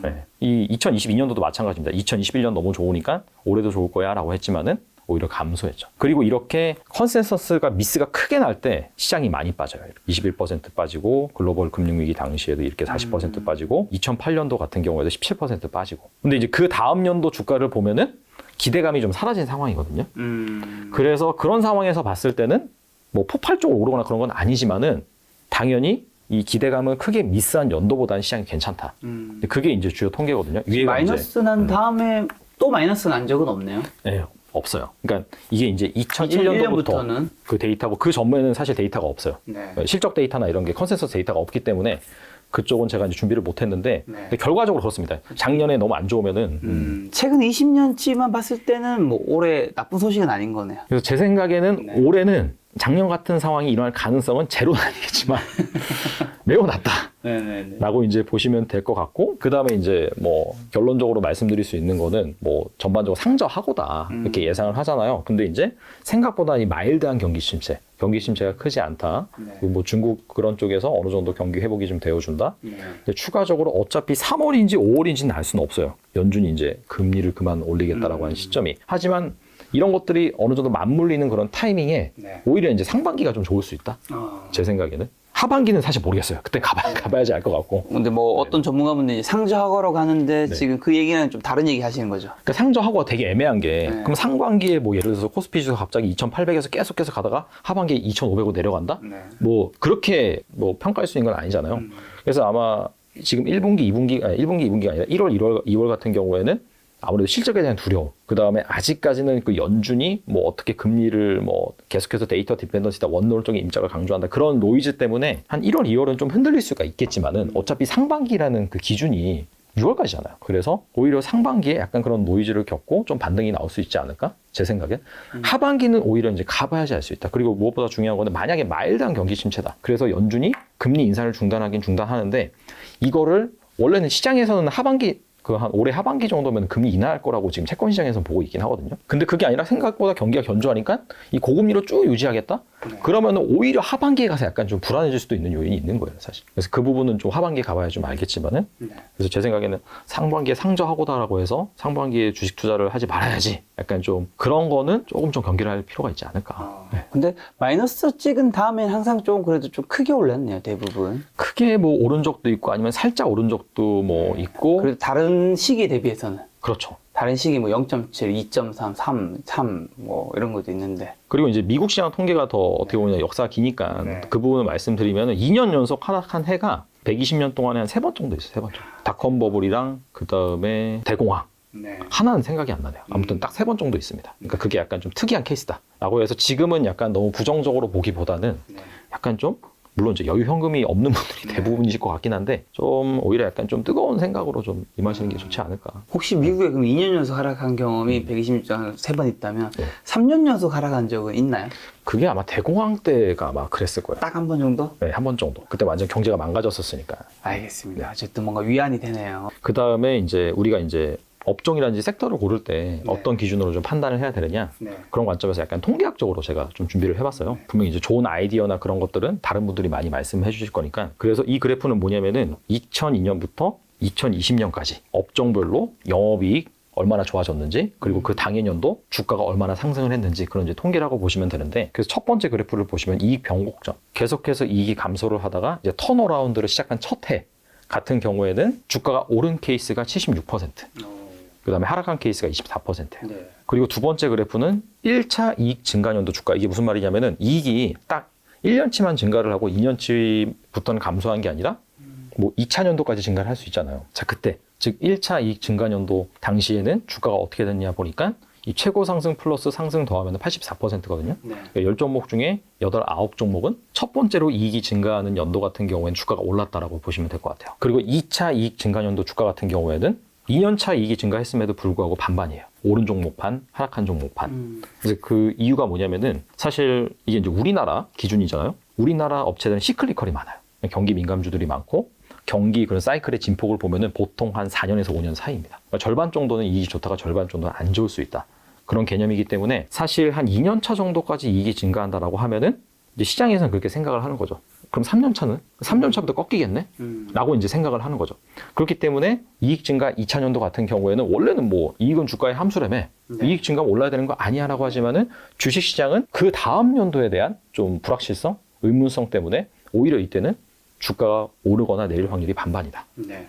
네. 이 2022년도도 마찬가지입니다. 2021년 너무 좋으니까 올해도 좋을 거야 라고 했지만은 오히려 감소했죠. 그리고 이렇게 컨센서스가 미스가 크게 날 때 시장이 많이 빠져요. 21% 빠지고 글로벌 금융위기 당시에도 이렇게 40% 빠지고 2008년도 같은 경우에도 17% 빠지고 근데 이제 그 다음 연도 주가를 보면은 기대감이 좀 사라진 상황이거든요. 그래서 그런 상황에서 봤을 때는 뭐 폭발적으로 오르거나 그런 건 아니지만은 당연히 이 기대감을 크게 미스한 연도보다는 시장이 괜찮다. 그게 이제 주요 통계거든요. 마이너스 난 다음에 또 마이너스 난 적은 없네요. 네. 없어요. 그러니까 이게 이제 2001년도부터 그 데이터고 그 전에는 사실 데이터가 없어요. 실적 데이터나 이런 게 컨센서스 데이터가 없기 때문에 그쪽은 제가 이제 준비를 못 했는데 근데 결과적으로 그렇습니다. 작년에 너무 안 좋으면은 최근 20년치만 봤을 때는 뭐 올해 나쁜 소식은 아닌 거네요. 그래서 제 생각에는 올해는 작년 같은 상황이 일어날 가능성은 제로는 아니겠지만 매우 낮다. 라고 이제 보시면 될 것 같고, 그 다음에 이제 뭐 결론적으로 말씀드릴 수 있는 거는 뭐 전반적으로 상저하고다 이렇게 예상을 하잖아요. 근데 이제 생각보다 이 마일드한 경기 침체가 크지 않다. 그리고 뭐 중국 그런 쪽에서 어느 정도 경기 회복이 좀 되어준다. 근데 추가적으로 어차피 3월인지 5월인지는 알 수는 없어요. 연준이 이제 금리를 그만 올리겠다라고 하는 시점이. 하지만 이런 것들이 어느 정도 맞물리는 그런 타이밍에 오히려 이제 상반기가 좀 좋을 수 있다. 제 생각에는. 하반기는 사실 모르겠어요. 그때 가봐야지 알 것 같고. 근데 뭐 어떤 전문가분들이 상저하고라고 하는데 지금 그 얘기는 좀 다른 얘기 하시는 거죠. 그러니까 상저하고가 되게 애매한 게 그럼 상반기에 뭐 예를 들어서 코스피 지수가 갑자기 2,800에서 계속 가다가 하반기에 2,500으로 내려간다? 뭐 그렇게 뭐 평가할 수 있는 건 아니잖아요. 그래서 아마 지금 1분기, 2분기가 아니라 1월, 2월 같은 경우에는 아무래도 실적에 대한 두려움. 그 다음에 아직까지는 그 연준이 뭐 어떻게 금리를 뭐 계속해서 데이터 디펜던시다 원론적인 입장을 강조한다. 그런 노이즈 때문에 한 1월, 2월은 좀 흔들릴 수가 있겠지만은 어차피 상반기라는 그 기준이 6월까지잖아요. 그래서 오히려 상반기에 약간 그런 노이즈를 겪고 좀 반등이 나올 수 있지 않을까? 제 생각엔. 하반기는 오히려 이제 가봐야지 알 수 있다. 그리고 무엇보다 중요한 거는 만약에 마일드한 경기 침체다. 그래서 연준이 금리 인상을 중단하긴 중단하는데 이거를 원래는 시장에서는 하반기 한 올해 하반기 정도면 금리 인하할 거라고 지금 채권 시장에서 보고 있긴 하거든요. 근데 그게 아니라 생각보다 경기가 견조하니까 이 고금리로 쭉 유지하겠다? 그러면 오히려 하반기에 가서 약간 좀 불안해질 수도 있는 요인이 있는 거예요, 사실. 그래서 그 부분은 좀 하반기에 가봐야 좀 알겠지만은. 그래서 제 생각에는 상반기에 상저하고다라고 해서 상반기에 주식 투자를 하지 말아야지. 약간 좀 그런 거는 조금 좀 경계를 할 필요가 있지 않을까. 네. 근데 마이너스 찍은 다음엔 항상 좀 그래도 좀 크게 올랐네요, 대부분. 크게 뭐 오른 적도 있고 아니면 살짝 오른 적도 뭐 있고. 그래도 다른 시기에 대비해서는. 그렇죠. 다른 시기 뭐 0.7, 2.3, 3 뭐 이런 것도 있는데. 그리고 이제 미국 시장 통계가 더 어떻게 보면 역사가 기니까 그 부분을 말씀드리면 2년 연속 하락한 해가 120년 동안에 한 3번 정도 있어요. 3번 정도. 닷컴 버블이랑 그 다음에 대공황. 하나는 생각이 안 나네요. 아무튼 딱 3번 정도 있습니다. 그러니까 그게 약간 좀 특이한 케이스다라고 해서 지금은 약간 너무 부정적으로 보기보다는 약간 좀 물론 이제 여유 현금이 없는 분들이 대부분이실 것 같긴 한데 좀 오히려 약간 좀 뜨거운 생각으로 좀 임하시는 게 좋지 않을까. 혹시 미국에 그럼 2년 연속 하락한 경험이 120년 3번 있다면 3년 연속 하락한 적은 있나요? 그게 아마 대공황 때가 아마 그랬을 거예요. 딱 한 번 정도? 네, 한 번 정도. 그때 완전 경제가 망가졌었으니까. 알겠습니다. 어쨌든 뭔가 위안이 되네요. 그 다음에 이제 우리가 이제 업종이라든지 섹터를 고를 때 어떤 기준으로 좀 판단을 해야 되느냐 그런 관점에서 약간 통계학적으로 제가 좀 준비를 해봤어요. 분명히 이제 좋은 아이디어나 그런 것들은 다른 분들이 많이 말씀해 주실 거니까. 그래서 이 그래프는 뭐냐면은 2002년부터 2020년까지 업종별로 영업이익 얼마나 좋아졌는지 그리고 그 당해년도 주가가 얼마나 상승을 했는지 그런 이제 통계라고 보시면 되는데, 그래서 첫 번째 그래프를 보시면 이익 변곡점, 계속해서 이익이 감소를 하다가 이제 턴어라운드를 시작한 첫 해 같은 경우에는 주가가 오른 케이스가 76%, 그 다음에 하락한 케이스가 24%예요. 그리고 두 번째 그래프는 1차 이익 증가년도 주가. 이게 무슨 말이냐면은 이익이 딱 1년치만 증가를 하고 2년치부터는 감소한 게 아니라 뭐 2차 년도까지 증가를 할 수 있잖아요. 자, 그때 즉 1차 이익 증가년도 당시에는 주가가 어떻게 됐냐 보니까 이 최고 상승 플러스 상승 더하면 84%거든요. 그러니까 10종목 중에 8, 9종목은 첫 번째로 이익이 증가하는 연도 같은 경우에는 주가가 올랐다라고 보시면 될 것 같아요. 그리고 2차 이익 증가년도 주가 같은 경우에는 2년차 이익이 증가했음에도 불구하고 반반이에요. 오른 종목 반, 하락한 종목 반. 그래서 그 이유가 뭐냐면은 사실 이게 이제 우리나라 기준이잖아요. 우리나라 업체들은 시클리컬이 많아요. 경기 민감주들이 많고 경기 그런 사이클의 진폭을 보면은 보통 한 4년에서 5년 사이입니다. 그러니까 절반 정도는 이익이 좋다가 절반 정도는 안 좋을 수 있다. 그런 개념이기 때문에 사실 한 2년차 정도까지 이익이 증가한다라고 하면은 이제 시장에서는 그렇게 생각을 하는 거죠. 그럼 3년차는? 3년차부터 꺾이겠네? 라고 이제 생각을 하는 거죠. 그렇기 때문에 이익 증가 2차 년도 같은 경우에는 원래는 뭐 이익은 주가의 함수라며 이익 증가 올라야 되는 거 아니야 라고 하지만은 주식시장은 그 다음 연도에 대한 좀 불확실성, 의문성 때문에 오히려 이때는 주가가 오르거나 내릴 확률이 반반이다.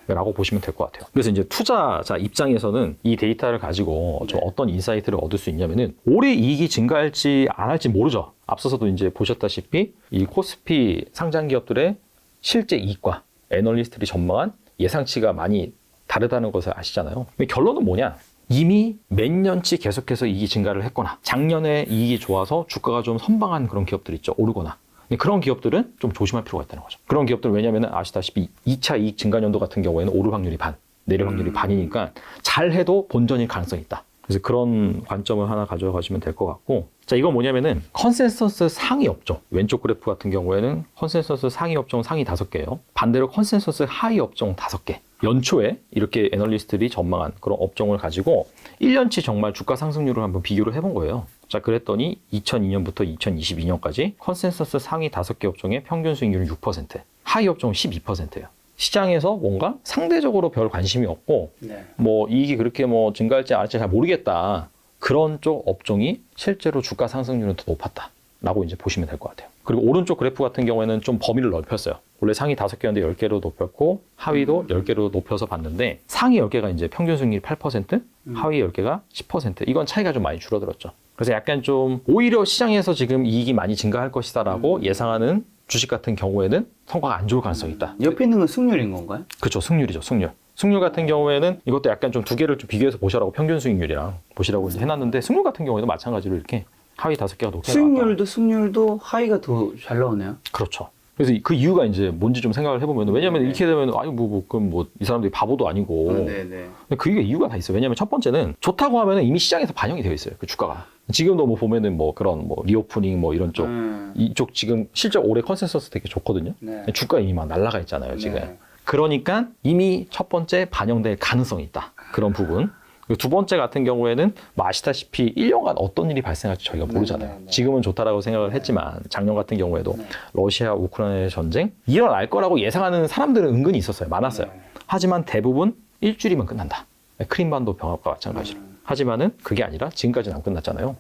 라고 보시면 될 것 같아요. 그래서 이제 투자자 입장에서는 이 데이터를 가지고 좀 어떤 인사이트를 얻을 수 있냐면은 올해 이익이 증가할지 안 할지 모르죠. 앞서서도 이제 보셨다시피 이 코스피 상장 기업들의 실제 이익과 애널리스트들이 전망한 예상치가 많이 다르다는 것을 아시잖아요. 결론은 뭐냐? 이미 몇 년치 계속해서 이익이 증가를 했거나 작년에 이익이 좋아서 주가가 좀 선방한 그런 기업들 있죠. 오르거나. 그런 기업들은 좀 조심할 필요가 있다는 거죠. 그런 기업들은 왜냐하면 아시다시피 2차 이익 증가년도 같은 경우에는 오를 확률이 반, 내릴 확률이 반이니까 잘해도 본전일 가능성이 있다. 그래서 그런 관점을 하나 가져가시면 될 것 같고, 자, 이건 뭐냐면은 컨센서스 상위 업종, 왼쪽 그래프 같은 경우에는 컨센서스 상위 업종 상위 5개예요. 반대로 컨센서스 하위 업종 5개. 연초에 이렇게 애널리스트들이 전망한 그런 업종을 가지고 1년치 정말 주가 상승률을 한번 비교를 해본 거예요. 자, 그랬더니 2002년부터 2022년까지 컨센서스 상위 5개 업종의 평균 수익률은 6%, 하위 업종은 12%예요. 시장에서 뭔가 상대적으로 별 관심이 없고 뭐 이익이 그렇게 뭐 증가할지 안 할지 잘 모르겠다. 그런 쪽 업종이 실제로 주가 상승률은 더 높았다라고 이제 보시면 될 것 같아요. 그리고 오른쪽 그래프 같은 경우에는 좀 범위를 넓혔어요. 원래 상위 5개였는데 10개로 높였고 하위도 10개로 높여서 봤는데 상위 10개가 이제 평균 수익률이 8%, 하위 10개가 10%. 이건 차이가 좀 많이 줄어들었죠. 그래서 약간 좀 오히려 시장에서 지금 이익이 많이 증가할 것이다라고 예상하는 주식 같은 경우에는 성과가 안 좋을 가능성이 있다. 옆에 있는 건 승률인 건가요? 그렇죠. 승률이죠. 승률. 승률 같은 경우에는 이것도 약간 좀 두 개를 좀 비교해서 보시라고 평균 수익률이랑 보시라고 이제 해놨는데 승률 같은 경우에도 마찬가지로 이렇게 하위 5개가 높게 나왔다. 승률도 하위가 더 잘 나오네요. 그렇죠. 그래서 그 이유가 이제 뭔지 좀 생각을 해보면 왜냐면 이렇게 되면 아니 그럼 뭐 이 사람들이 바보도 아니고 네네. 그 이유가 다 있어요. 왜냐면 첫 번째는 좋다고 하면은 이미 시장에서 반영이 되어 있어요. 그 주가가. 지금도 뭐 보면은 뭐 그런 뭐 리오프닝 뭐 이런 쪽 이쪽 지금 실제 올해 컨센서스 되게 좋거든요. 네. 주가 이미 막 날라가 있잖아요. 지금. 네. 그러니까 이미 첫 번째 반영될 가능성이 있다. 그런 부분. 그리고 두 번째 같은 경우에는 뭐 아시다시피 1년간 어떤 일이 발생할지 저희가 모르잖아요. 네. 지금은 좋다라고 생각을 했지만 작년 같은 경우에도 러시아 우크라이나 전쟁 일어날 거라고 예상하는 사람들은 은근히 있었어요. 많았어요. 하지만 대부분 일주일이면 끝난다. 크림반도 병합과 마찬가지로. 하지만은 그게 아니라 지금까지는 안 끝났잖아요.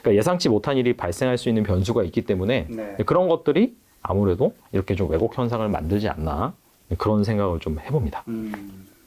그러니까 예상치 못한 일이 발생할 수 있는 변수가 있기 때문에 네. 그런 것들이 아무래도 이렇게 좀 왜곡 현상을 만들지 않나 그런 생각을 좀 해봅니다.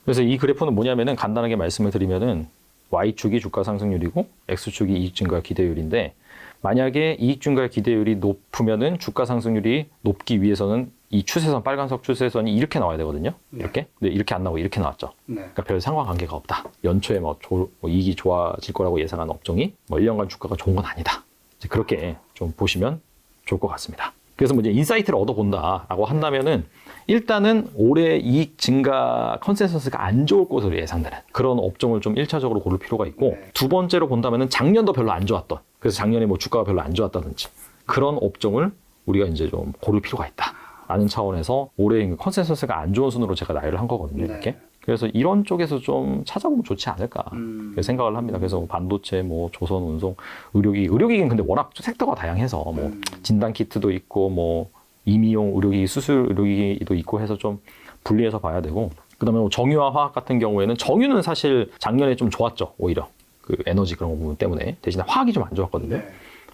그래서 이 그래프는 뭐냐면은 간단하게 말씀을 드리면은 Y축이 주가 상승률이고 X축이 이익 증가 기대율인데 만약에 이익 증가 기대율이 높으면은 주가 상승률이 높기 위해서는 이 추세선 빨간색 추세선이 이렇게 나와야 되거든요. 이렇게. 근데 이렇게 안 나오고 이렇게 나왔죠. 네. 그러니까 별 상관관계가 없다. 연초에 뭐 이익이 좋아질 거라고 예상한 업종이 뭐 1년간 주가가 좋은 건 아니다. 이제 그렇게 좀 보시면 좋을 것 같습니다. 그래서 뭐 이제 인사이트를 얻어본다라고 한다면은 일단은 올해 이익 증가 컨센서스가 안 좋을 것으로 예상되는 그런 업종을 좀 1차적으로 고를 필요가 있고 두 번째로 본다면은 작년도 별로 안 좋았던 그래서 작년에 뭐 주가가 별로 안 좋았다든지 그런 업종을 우리가 이제 좀 고를 필요가 있다. 라는 차원에서 올해 컨센서스가 안 좋은 순으로 제가 나열을 한 거거든요. 이렇게. 그래서 이런 쪽에서 좀 찾아보면 좋지 않을까 생각을 합니다. 그래서 반도체, 뭐 조선, 운송, 의료기기는 근데 워낙 섹터가 다양해서 뭐 진단 키트도 있고 뭐 임의용 의료기기, 수술 의료기기도 있고 해서 좀 분리해서 봐야 되고 그다음에 뭐 정유와 화학 같은 경우에는 정유는 사실 작년에 좀 좋았죠. 오히려 그 에너지 그런 부분 때문에 대신에 화학이 좀 안 좋았거든요. 네.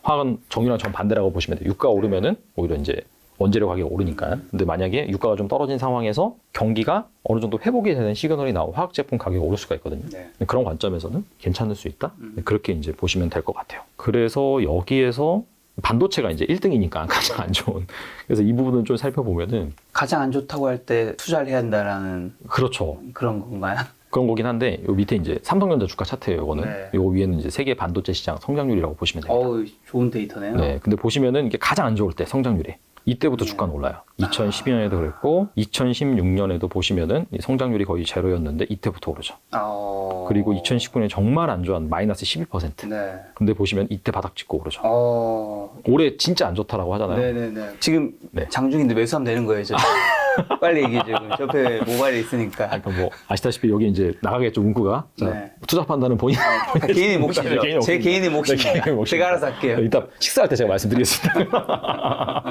화학은 정유랑 정반대라고 보시면 돼요. 유가가 오르면은 오히려 이제 원재료 가격이 오르니까. 근데 만약에 유가가 좀 떨어진 상황에서 경기가 어느 정도 회복이 되는 시그널이 나오면 화학 제품 가격이 오를 수가 있거든요. 네. 그런 관점에서는 괜찮을 수 있다. 그렇게 이제 보시면 될 것 같아요. 그래서 여기에서 반도체가 이제 1등이니까 가장 안 좋은. 그래서 이 부분은 좀 살펴보면은 가장 안 좋다고 할 때 투자를 해야 한다라는 그렇죠. 그런 건가요? 그런 거긴 한데 요 밑에 이제 삼성전자 주가 차트예요. 이거는. 네. 요 위에는 이제 세계 반도체 시장 성장률이라고 보시면 됩니다. 어우, 좋은 데이터네요. 네, 근데 보시면은 이게 가장 안 좋을 때 성장률이 이때부터 주가는 올라요. 2012년에도 그랬고 2016년에도 보시면은 이 성장률이 거의 제로였는데 이때부터 오르죠. 그리고 2019년에 정말 안 좋은 마이너스 11%. 네. 근데 보시면 이때 바닥 찍고 오르죠. 어. 올해 진짜 안 좋다라고 하잖아요. 네네네. 지금 네. 장중인데 매수하면 되는 거예요, 저. 빨리 얘기해 줘. 옆에 모바일이 있으니까. 그러니까 뭐 아시다시피 여기 이제 나가겠죠 문구가. 자, 네. 투자 판단은 본인 개인의 몫이죠. 개인의 제 몫입니다. 개인의 몫입니다. 네, 개인의 몫입니다. 제가 알아서 할게요. 이따 식사할 때 제가 말씀드리겠습니다.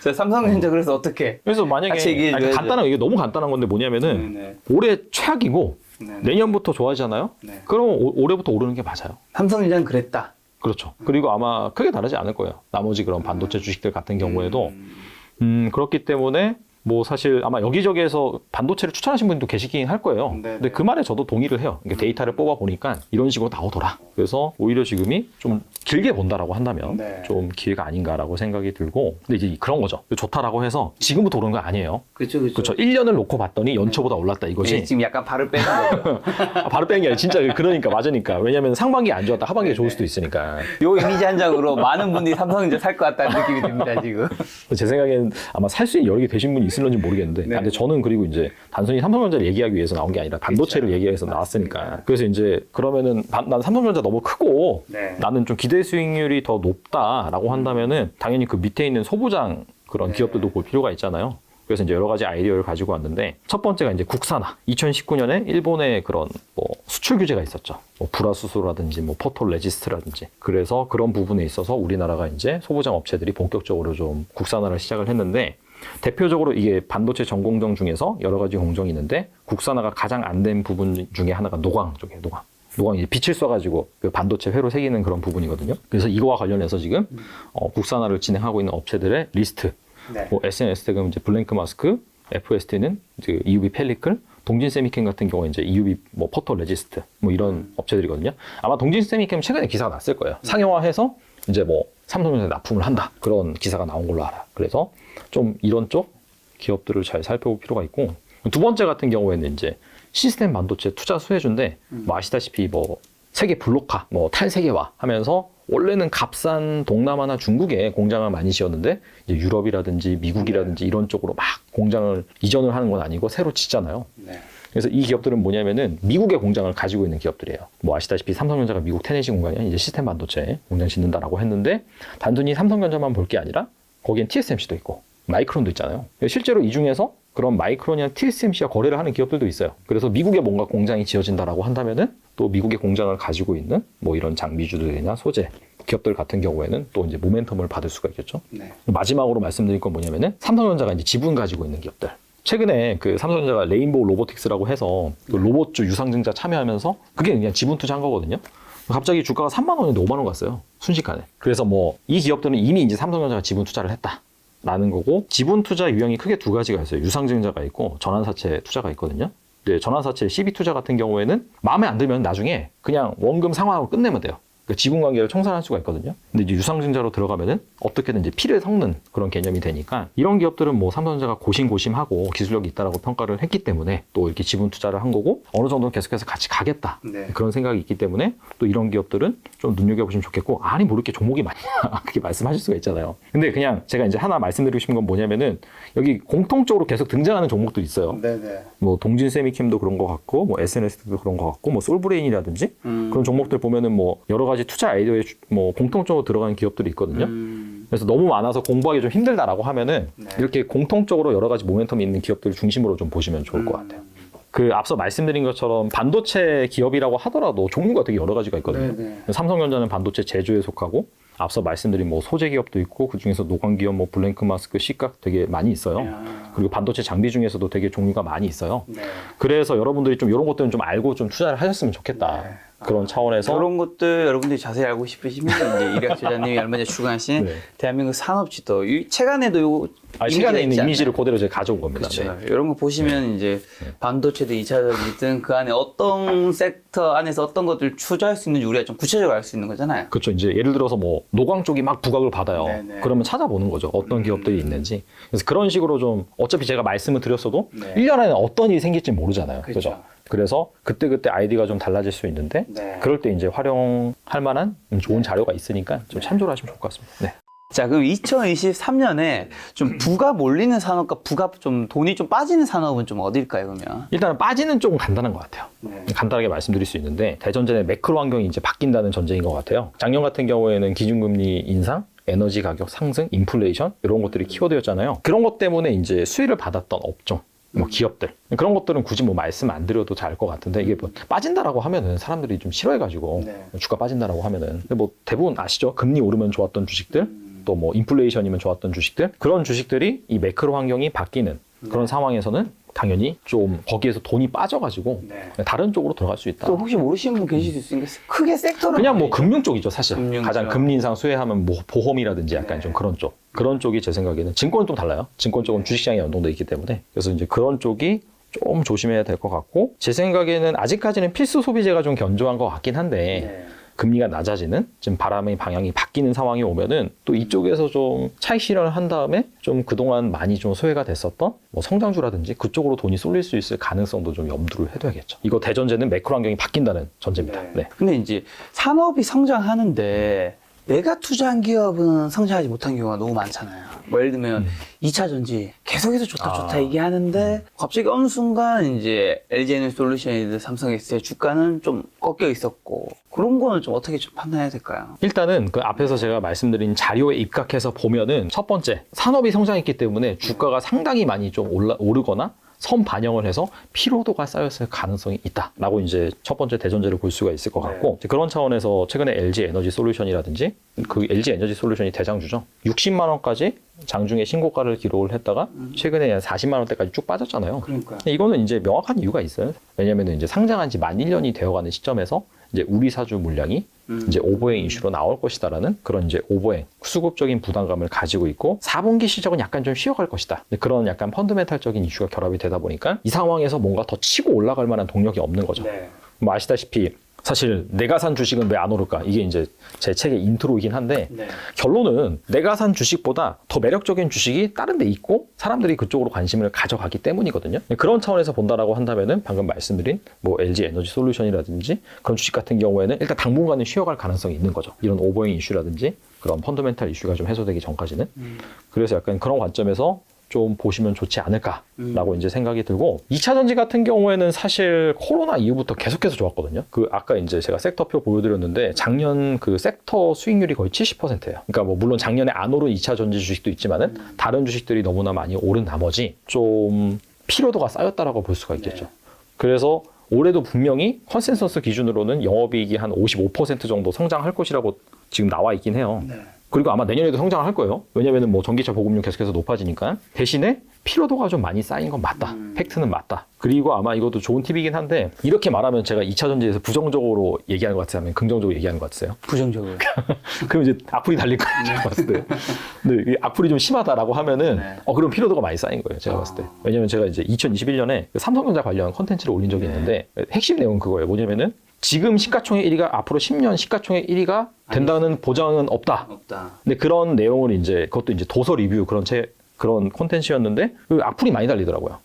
저 삼성전자 그래서 어떻게? 그래서 만약에 같이 얘기해 줘야죠. 간단한 이게 너무 간단한 건데 뭐냐면은 네네. 올해 최악이고 네네. 내년부터 좋아지잖아요. 네. 그럼 올해부터 오르는 게 맞아요. 삼성전자는 그랬다. 그렇죠. 그리고 아마 크게 다르지 않을 거예요. 나머지 그런 반도체 주식들 같은 경우에도 그렇기 때문에 뭐 사실 아마 여기저기에서 반도체를 추천하신 분도 계시긴 할 거예요. 네네. 근데 그 말에 저도 동의를 해요. 그러니까 데이터를 뽑아 보니까 이런 식으로 나오더라. 그래서 오히려 지금이 좀 길게 본다라고 한다면 네. 좀 기회가 아닌가라고 생각이 들고 근데 이제 그런 거죠. 좋다라고 해서 지금부터 오르는 거 아니에요. 그렇죠. 그렇죠. 1년을 놓고 봤더니 연초보다 올랐다 이거지. 네, 지금 약간 발을 빼는 거죠. 바로 빼는 게 아니라 진짜 그러니까 맞으니까. 왜냐면 상반기 안 좋았다 하반기에 좋을 수도 있으니까. 요 이미지 한 장으로 많은 분들이 삼성전자 살 것 같다는 느낌이 듭니다, 지금. 제 생각에는 아마 살 수 있는 여력이 되신 분이 있을런지 모르겠는데 네. 근데 저는 그리고 이제 단순히 삼성전자를 얘기하기 위해서 나온 게 아니라 반도체를 그렇죠. 얘기해서 나왔으니까 그래서 이제 그러면은 난 삼성전자 너무 크고 네. 나는 좀 기대 수익률이 더 높다라고 한다면은 당연히 그 밑에 있는 소부장 그런 네. 기업들도 볼 필요가 있잖아요. 그래서 이제 여러 가지 아이디어를 가지고 왔는데 첫 번째가 이제 국산화. 2019년에 일본의 그런 뭐 수출 규제가 있었죠. 뭐 불화수소라든지 뭐 포토레지스트라든지. 그래서 그런 부분에 있어서 우리나라가 이제 소부장 업체들이 본격적으로 좀 국산화를 시작을 했는데 대표적으로 이게 반도체 전공정 중에서 여러 가지 공정이 있는데 국산화가 가장 안 된 부분 중에 하나가 노광 쪽이에요. 노광. 노광 이제 빛을 쏴가지고 그 반도체 회로 새기는 그런 부분이거든요. 그래서 이거와 관련해서 지금 국산화를 진행하고 있는 업체들의 리스트, 네. 뭐 SNS는 이제 블랭크 마스크, FST는 EUV 펠리클, 동진 세미캠 같은 경우는 이제 EUV 뭐 포토 레지스트 뭐 이런 업체들이거든요. 아마 동진 세미캠 최근에 기사가 났을 거예요. 상용화해서 이제 뭐 삼성전자에 납품을 한다 그런 기사가 나온 걸로 알아. 그래서 좀 이런 쪽 기업들을 잘 살펴볼 필요가 있고, 두 번째 같은 경우에는 이제 시스템 반도체 투자 수혜주인데 뭐 아시다시피 뭐 세계 블록화, 뭐 탈세계화 하면서 원래는 값싼 동남아나 중국에 공장을 많이 지었는데 이제 유럽이라든지 미국이라든지 이런 쪽으로 막 공장을 이전을 하는 건 아니고 새로 짓잖아요. 네. 그래서 이 기업들은 뭐냐면은 미국의 공장을 가지고 있는 기업들이에요. 뭐 아시다시피 삼성전자가 미국 테네시 공장에 이제 시스템 반도체 공장 짓는다라고 했는데 단순히 삼성전자만 볼 게 아니라 거기엔 TSMC도 있고 마이크론도 있잖아요. 실제로 이 중에서 그런 마이크론이나 TSMC와 거래를 하는 기업들도 있어요. 그래서 미국에 뭔가 공장이 지어진다라고 한다면은 또 미국의 공장을 가지고 있는 뭐 이런 장비주들이나 소재 기업들 같은 경우에는 또 이제 모멘텀을 받을 수가 있겠죠. 네. 마지막으로 말씀드릴 건 뭐냐면은 삼성전자가 이제 지분 가지고 있는 기업들. 최근에 그 삼성전자가 레인보우 로보틱스라고 해서 그 로봇주 유상증자 참여하면서 그게 그냥 지분 투자한 거거든요. 갑자기 주가가 3만 원인데 5만 원 갔어요. 순식간에. 그래서 뭐 이 기업들은 이미 이제 삼성전자가 지분 투자를 했다. 라는 거고, 지분 투자 유형이 크게 두 가지가 있어요. 유상증자가 있고 전환사채 투자가 있거든요. 근데 전환사채 CB 투자 같은 경우에는 마음에 안 들면 나중에 그냥 원금 상환하고 끝내면 돼요. 그러니까 지분 관계를 청산할 수가 있거든요. 근데 이제 유상증자로 들어가면은 어떻게든 이제 피를 섞는 그런 개념이 되니까 이런 기업들은 뭐 삼성전자가 고심고심하고 기술력이 있다라고 평가를 했기 때문에 또 이렇게 지분 투자를 한 거고 어느 정도는 계속해서 같이 가겠다. 네. 그런 생각이 있기 때문에 또 이런 기업들은 좀 눈여겨보시면 좋겠고, 아니 뭐 이렇게 종목이 많냐 그렇게 말씀하실 수가 있잖아요. 근데 그냥 제가 이제 하나 말씀드리고 싶은 건 뭐냐면은 여기 공통적으로 계속 등장하는 종목들이 있어요. 네네. 뭐 동진 세미캠도 그런 것 같고, 뭐 SNS도 그런 것 같고, 뭐 솔브레인이라든지 그런 종목들 보면은 뭐 여러 가지 투자 아이디어에 뭐 공통적으로 들어가는 기업들이 있거든요. 그래서 너무 많아서 공부하기 좀 힘들다라고 하면은 네. 이렇게 공통적으로 여러 가지 모멘텀이 있는 기업들 중심으로 좀 보시면 좋을 것 같아요. 그 앞서 말씀드린 것처럼 반도체 기업이라고 하더라도 종류가 되게 여러 가지가 있거든요. 네네. 삼성전자는 반도체 제조에 속하고, 앞서 말씀드린 뭐 소재 기업도 있고, 그 중에서 노광 기업, 뭐 블랭크 마스크, 시각 되게 많이 있어요. 그리고 반도체 장비 중에서도 되게 종류가 많이 있어요. 네. 그래서 여러분들이 좀 이런 것들은 좀 알고 좀 투자를 하셨으면 좋겠다. 네. 그런 차원에서 그런 것들 여러분들이 자세히 알고 싶으시면 이제 이력 제자님이 얼마 전에 출간하신 네. 대한민국 산업지도 이 책 안에도 요 시간에 있는 있지 이미지를 그대로 제가 가져온 겁니다. 그렇죠. 네. 이런 거 보시면 이제 반도체든 2차전지든 그 안에 어떤 섹터 안에서 어떤 것들을 투자할 수 있는지 우리가 좀 구체적으로 알 수 있는 거잖아요. 그렇죠. 이제 예를 들어서 뭐 노광 쪽이 막 부각을 받아요. 네네. 그러면 찾아보는 거죠. 어떤 기업들이 있는지. 그래서 그런 식으로 좀 어차피 제가 말씀을 드렸어도 네. 1년 안에 어떤 일이 생길지 모르잖아요. 그렇죠. 그죠? 그래서 그때그때 아이디어가 좀 달라질 수 있는데 네. 그럴 때 이제 활용할 만한 좋은 자료가 있으니까 좀 참조를 하시면 좋을 것 같습니다. 네. 자, 그럼 2023년에 좀 부가 몰리는 산업과 부가 좀 돈이 좀 빠지는 산업은 좀 어딜까요, 그러면? 일단은 빠지는 쪽은 간단한 것 같아요. 네. 간단하게 말씀드릴 수 있는데 대전제의 매크로 환경이 이제 바뀐다는 전제인 것 같아요. 작년 같은 경우에는 기준금리 인상, 에너지 가격 상승, 인플레이션 이런 것들이 키워드였잖아요. 그런 것 때문에 이제 수혜를 받았던 업종, 뭐 기업들 그런 것들은 굳이 뭐 말씀 안 드려도 잘 것 같은데 이게 뭐 빠진다라고 하면은 사람들이 좀 싫어해가지고 네. 주가 빠진다라고 하면은 근데 뭐 대부분 아시죠? 금리 오르면 좋았던 주식들 또 뭐 인플레이션이면 좋았던 주식들 그런 주식들이 이 매크로 환경이 바뀌는 그런 상황에서는 당연히 좀 거기에서 돈이 빠져가지고 네. 다른 쪽으로 들어갈 수 있다. 또 혹시 모르시는 분 계실 수 있으니까 크게 섹터는 그냥 뭐 아니죠. 금융 쪽이죠, 사실. 금융 가장 쪽. 금리 인상 수혜하면 뭐 보험이라든지 약간 네. 좀 그런 쪽. 그런 쪽이 제 생각에는 증권은 좀 달라요. 증권 쪽은 주식시장에 연동돼 있기 때문에. 그래서 이제 그런 쪽이 좀 조심해야 될 것 같고, 제 생각에는 아직까지는 필수 소비재가 좀 견조한 것 같긴 한데, 네. 금리가 낮아지는 지금 바람의 방향이 바뀌는 상황이 오면은 또 이쪽에서 좀 차익 실현을 한 다음에 좀 그동안 많이 좀 소외가 됐었던 뭐 성장주라든지 그쪽으로 돈이 쏠릴 수 있을 가능성도 좀 염두를 해둬야겠죠. 이거 대전제는 매크로 환경이 바뀐다는 전제입니다. 네. 근데 이제 산업이 성장하는데 내가 투자한 기업은 성장하지 못한 경우가 너무 많잖아요. 뭐 예를 들면 2차 전지 계속해서 좋다 얘기하는데 갑자기 어느 순간 이제 LG에너지솔루션이든 삼성엑스의 주가는 좀 꺾여 있었고 그런 거는 좀 어떻게 좀 판단해야 될까요? 일단은 그 앞에서 제가 말씀드린 자료에 입각해서 보면은 첫 번째 산업이 성장했기 때문에 주가가 상당히 많이 좀 오르거나 선 반영을 해서 피로도가 쌓였을 가능성이 있다라고 이제 첫 번째 대전제를 볼 수가 있을 것 같고 이제 그런 차원에서 최근에 LG 에너지 솔루션이라든지 그 LG 에너지 솔루션이 대장주죠. 60만 원까지 장중에 신고가를 기록을 했다가 최근에 한 40만 원대까지 쭉 빠졌잖아요. 그러니까요. 이거는 이제 명확한 이유가 있어요. 왜냐하면 이제 상장한 지 만 1년이 되어가는 시점에서 이제 우리 사주 물량이 이제 오버행 이슈로 나올 것이다라는 그런 이제 오버행 수급적인 부담감을 가지고 있고 4분기 실적은 약간 좀 쉬어갈 것이다. 그런 약간 펀드멘탈적인 이슈가 결합이 되다 보니까 이 상황에서 뭔가 더 치고 올라갈 만한 동력이 없는 거죠. 네. 뭐 아시다시피 사실 내가 산 주식은 왜 안 오를까? 이게 이제 제 책의 인트로이긴 한데 네. 결론은 내가 산 주식보다 더 매력적인 주식이 다른 데 있고 사람들이 그쪽으로 관심을 가져가기 때문이거든요. 그런 차원에서 본다라고 한다면은 방금 말씀드린 뭐 LG 에너지 솔루션이라든지 그런 주식 같은 경우에는 일단 당분간은 쉬어갈 가능성이 있는 거죠. 이런 오버행 이슈라든지 그런 펀더멘탈 이슈가 좀 해소되기 전까지는. 그래서 약간 그런 관점에서 좀 보시면 좋지 않을까라고 이제 생각이 들고 2차 전지 같은 경우에는 사실 코로나 이후부터 계속해서 좋았거든요. 그 아까 이제 제가 섹터표 보여드렸는데 작년 그 섹터 수익률이 거의 70%예요. 그러니까 뭐 물론 작년에 안 오른 2차 전지 주식도 있지만은 다른 주식들이 너무나 많이 오른 나머지 좀 피로도가 쌓였다라고 볼 수가 있겠죠. 그래서 올해도 분명히 컨센서스 기준으로는 영업이익이 한 55% 정도 성장할 것이라고 지금 나와 있긴 해요. 네. 그리고 아마 내년에도 성장을 할 거예요. 왜냐면은 뭐 전기차 보급률 계속해서 높아지니까. 대신에 피로도가 좀 많이 쌓인 건 맞다. 팩트는 맞다. 그리고 아마 이것도 좋은 팁이긴 한데 이렇게 말하면 제가 2차 전지에서 부정적으로 얘기하는 것 같아요? 아니면 긍정적으로 얘기하는 것 같으세요? 부정적으로. 그럼 이제 악플이 달릴 거예요. 제가 봤을 때. 근데 이 악플이 좀 심하다라고 하면은 그럼 피로도가 많이 쌓인 거예요. 제가 봤을 때. 왜냐면 제가 이제 2021년에 삼성전자 관련 콘텐츠를 올린 적이 있는데 핵심 내용은 그거예요. 뭐냐면은 지금 시가총액 1위가 앞으로 10년 시가총액 1위가 된다는 보장은 없다. 근데 그런 내용을 이제 그것도 이제 도서 리뷰 그런 콘텐츠였는데 그 악플이 많이 달리더라고요.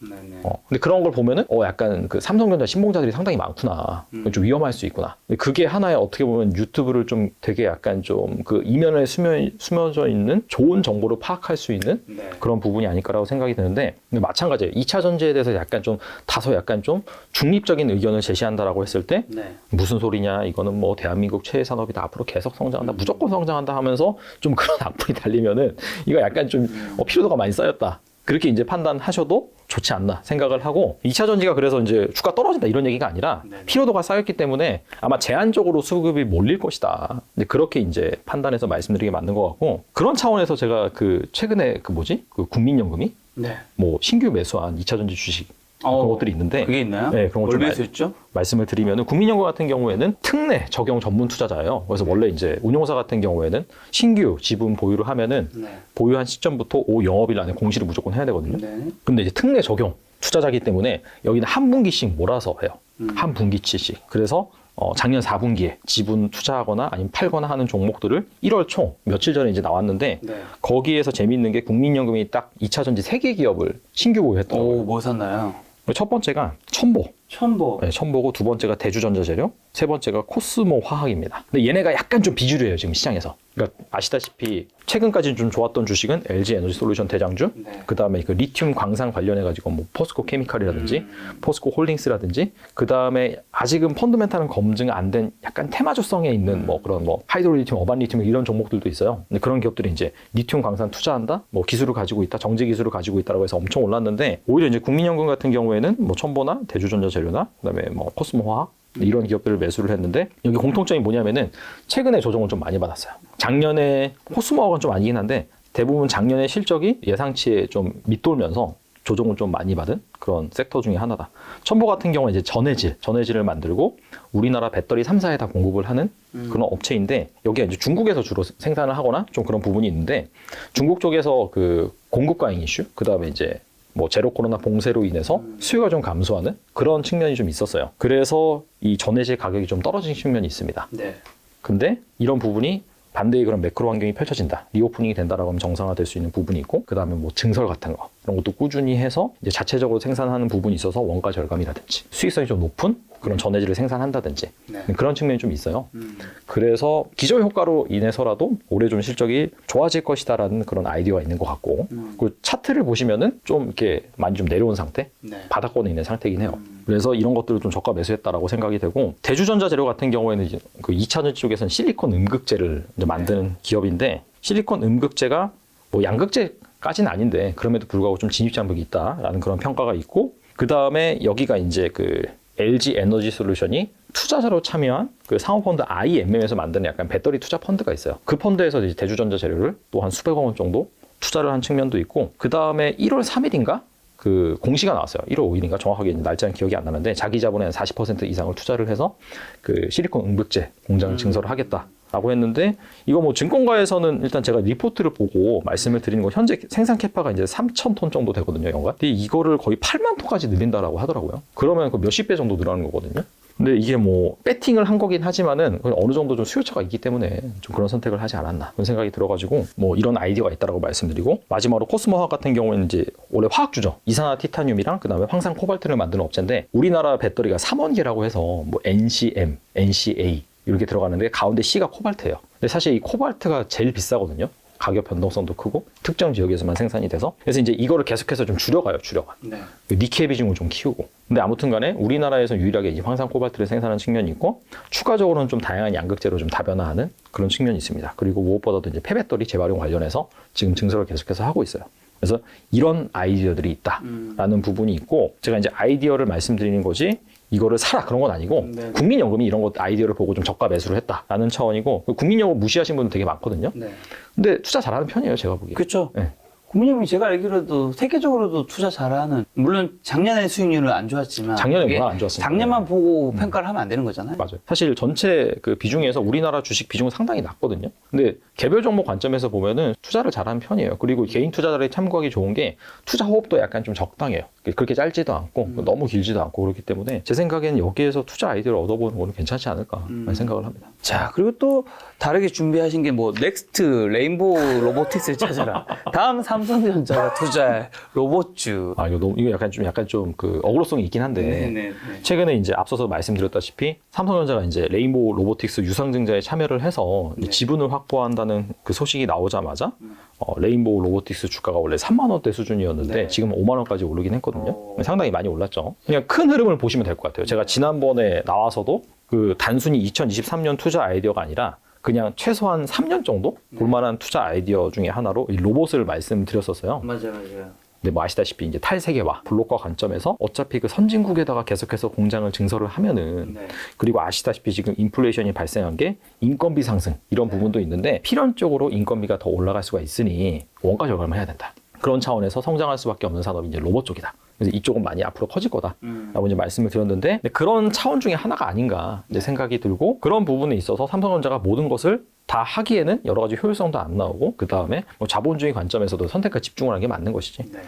근데 그런 걸 보면은 약간 그 삼성전자 신봉자들이 상당히 많구나. 좀 위험할 수 있구나. 근데 그게 하나의 어떻게 보면 유튜브를 좀 되게 약간 좀 그 이면에 숨어져 있는 좋은 정보를 파악할 수 있는 그런 부분이 아닐까라고 생각이 드는데 근데 마찬가지예요. 2차 전지에 대해서 약간 좀 다소 약간 좀 중립적인 의견을 제시한다라고 했을 때 무슨 소리냐 이거는 뭐 대한민국 최애 산업이다 앞으로 계속 성장한다 무조건 성장한다 하면서 좀 그런 악플이 달리면은 이거 약간 좀 피로도가 많이 쌓였다. 그렇게 이제 판단하셔도 좋지 않나 생각을 하고 2차 전지가 그래서 이제 주가 떨어진다 이런 얘기가 아니라 피로도가 쌓였기 때문에 아마 제한적으로 수급이 몰릴 것이다. 근데 그렇게 이제 판단해서 말씀드리기 맞는 것 같고 그런 차원에서 제가 그 최근에 그 국민연금이 뭐 신규 매수한 2차 전지 주식 그런 것들이 있는데 그게 있나요? 네, 그런 뭘 매수했죠? 말씀을 드리면은 국민연금 같은 경우에는 특례 적용 전문 투자자예요. 그래서 원래 이제 운용사 같은 경우에는 신규 지분 보유를 하면은 보유한 시점부터 5 영업일 안에 공시를 무조건 해야 되거든요. 근데 이제 특례 적용 투자자이기 때문에 여기는 한 분기씩 몰아서 해요. 한 분기치씩. 그래서 작년 4분기에 지분 투자하거나 아니면 팔거나 하는 종목들을 1월 초 며칠 전에 이제 나왔는데 거기에서 재미있는 게 국민연금이 딱 2차 전지 3개 기업을 신규 보유했더라고요. 뭐 샀나요? 첫 번째가 첨보. 첨보. 네, 첨보고 두 번째가 대주전자재료, 세 번째가 코스모 화학입니다. 근데 얘네가 약간 좀 비주류예요, 지금 시장에서. 그러니까 아시다시피 최근까지 좀 좋았던 주식은 LG 에너지 솔루션 대장주, 그다음에 그 리튬 광산 관련해 가지고 뭐 포스코 케미칼이라든지 포스코 홀딩스라든지 그다음에 아직은 펀드멘탈은 검증 안 된 약간 테마주성에 있는 뭐 그런 뭐 하이드로리튬, 어반리튬 이런 종목들도 있어요. 근데 그런 기업들이 이제 리튬 광산 투자한다, 뭐 기술을 가지고 있다, 정제 기술을 가지고 있다라고 해서 엄청 올랐는데 오히려 이제 국민연금 같은 경우에는 뭐 첨보나 대주전자재료나 그다음에 뭐 코스모 화학 이런 기업들을 매수를 했는데 여기 공통점이 뭐냐면은 최근에 조정을 좀 많이 받았어요. 작년에 코스모학은 좀 아니긴 한데 대부분 작년에 실적이 예상치에 좀 밑돌면서 조정을 좀 많이 받은 그런 섹터 중에 하나다. 첨보 같은 경우는 이제 전해질을 만들고 우리나라 배터리 3사에 다 공급을 하는 그런 업체인데 여기가 이제 중국에서 주로 생산을 하거나 좀 그런 부분이 있는데 중국 쪽에서 그 공급 과잉 이슈, 그 다음에 이제 뭐 제로 코로나 봉쇄로 인해서 수요가 좀 감소하는 그런 측면이 좀 있었어요. 그래서 이 전해질 가격이 좀 떨어진 측면이 있습니다. 근데 이런 부분이 반대의 그런 매크로 환경이 펼쳐진다. 리오프닝이 된다라고 하면 정상화될 수 있는 부분이 있고 그다음에 뭐 증설 같은 거 그런 것도 꾸준히 해서 이제 자체적으로 생산하는 부분이 있어서 원가 절감이라든지 수익성이 좀 높은 그런 전해질을 생산한다든지 그런 측면이 좀 있어요. 그래서 기저 효과로 인해서라도 올해 좀 실적이 좋아질 것이다라는 그런 아이디어가 있는 것 같고 그 차트를 보시면은 좀 이렇게 많이 좀 내려온 상태, 바닥권에 있는 상태이긴 해요. 그래서 이런 것들을 좀 저가 매수했다라고 생각이 되고 대주전자 재료 같은 경우에는 이제 그 2차 전지 쪽에서는 실리콘 음극재를 이제 만드는 기업인데 실리콘 음극재가 뭐 양극재까지는 아닌데 그럼에도 불구하고 좀 진입 장벽이 있다라는 그런 평가가 있고 그 다음에 여기가 이제 그 LG 에너지 솔루션이 투자자로 참여한 그 상호펀드 IMM에서 만드는 약간 배터리 투자 펀드가 있어요. 그 펀드에서 이제 대주전자 재료를 또 한 수백억 원 정도 투자를 한 측면도 있고, 그 다음에 1월 3일인가? 그 공시가 나왔어요. 1월 5일인가? 정확하게 날짜는 기억이 안 나는데, 자기 자본의 한 40% 이상을 투자를 해서 그 실리콘 응급제 공장을 증설을 하겠다라고 했는데, 이거 뭐 증권가에서는 일단 제가 리포트를 보고 말씀을 드리는 거, 현재 생산 캐파가 이제 3,000톤 정도 되거든요, 연간. 근데 이거를 거의 8만 톤까지 늘린다라고 하더라고요. 그러면 그 몇십 배 정도 늘어나는 거거든요. 근데 이게 뭐 배팅을 한 거긴 하지만은 어느 정도 좀 수요처가 있기 때문에 좀 그런 선택을 하지 않았나 그런 생각이 들어가지고 뭐 이런 아이디어가 있다라고 말씀드리고, 마지막으로 코스모화학 같은 경우에는 이제 원래 화학주죠. 이산화티타늄이랑 그다음에 황산 코발트를 만드는 업체인데, 우리나라 배터리가 3원계라고 해서 뭐 NCM, NCA 이렇게 들어가는데 가운데 C가 코발트예요. 근데 사실 이 코발트가 제일 비싸거든요. 가격 변동성도 크고 특정 지역에서만 생산이 돼서. 그래서 이제 이거를 계속해서 좀 줄여가요, 줄여가. 네. 니켈 비중을 좀 키우고. 근데 아무튼 간에 우리나라에서 유일하게 이 황산 코발트를 생산하는 측면이 있고, 추가적으로는 좀 다양한 양극재로 좀 다변화하는 그런 측면이 있습니다. 그리고 무엇보다도 이제 폐배터리 재활용 관련해서 지금 증설을 계속해서 하고 있어요. 그래서 이런 아이디어들이 있다라는 부분이 있고, 제가 이제 아이디어를 말씀드리는 거지 이거를 사라 그런 건 아니고, 네. 국민연금이 이런 것 아이디어를 보고 좀 저가 매수를 했다라는 차원이고, 국민연금 무시하신 분들 되게 많거든요. 네. 근데 투자 잘하는 편이에요, 제가 보기에. 그렇죠. 네. 국민연금이 제가 알기로도 세계적으로도 투자 잘하는, 물론 작년에 수익률은 안 좋았지만 작년에 그게 워낙 안 좋았으니까. 작년만 보고 평가를 하면 안 되는 거잖아요. 맞아요. 사실 전체 그 비중에서 우리나라 주식 비중은 상당히 낮거든요. 근데 개별 종목 관점에서 보면은 투자를 잘하는 편이에요. 그리고 개인 투자자들이 참고하기 좋은 게 투자 호흡도 약간 좀 적당해요. 그렇게 짧지도 않고 너무 길지도 않고, 그렇기 때문에 제 생각에는 여기에서 투자 아이디어를 얻어보는 거는 괜찮지 않을까 라는 생각을 합니다. 자, 그리고 또 다르게 준비하신 게 뭐 넥스트 레인보우 로보틱스를 찾아라. 다음 삼성전자가 투자할 로봇주. 아, 이거 약간 좀 그 어그로성이 있긴 한데, 네네네. 최근에 이제 앞서서 말씀드렸다시피 삼성전자가 이제 레인보우 로보틱스 유상증자에 참여를 해서 네. 지분을 확보한다는 그 소식이 나오자마자 레인보우 로보틱스 주가가 원래 3만 원대 수준이었는데 네. 지금 5만 원까지 오르긴 했거든요. 상당히 많이 올랐죠. 그냥 큰 흐름을 보시면 될 것 같아요. 제가 지난번에 나와서도 그 단순히 2023년 투자 아이디어가 아니라 그냥 최소한 3년 정도 볼만한 투자 아이디어 중에 하나로 이 로봇을 말씀드렸었어요. 맞아요. 근데 뭐 아시다시피 이제 탈세계화, 블록화 관점에서 어차피 그 선진국에다가 계속해서 공장을 증설을 하면은, 네. 그리고 아시다시피 지금 인플레이션이 발생한 게 인건비 상승 이런 부분도 있는데, 필연적으로 인건비가 더 올라갈 수가 있으니 원가 절감을 해야 된다. 그런 차원에서 성장할 수밖에 없는 산업이 이제 로봇 쪽이다. 그래서 이쪽은 많이 앞으로 커질 거다라고 이제 말씀을 드렸는데, 그런 차원 중에 하나가 아닌가 이제 생각이 들고, 그런 부분에 있어서 삼성전자가 모든 것을 다 하기에는 여러 가지 효율성도 안 나오고, 그 다음에 뭐 자본주의 관점에서도 선택과 집중을 하는 게 맞는 것이지. 네.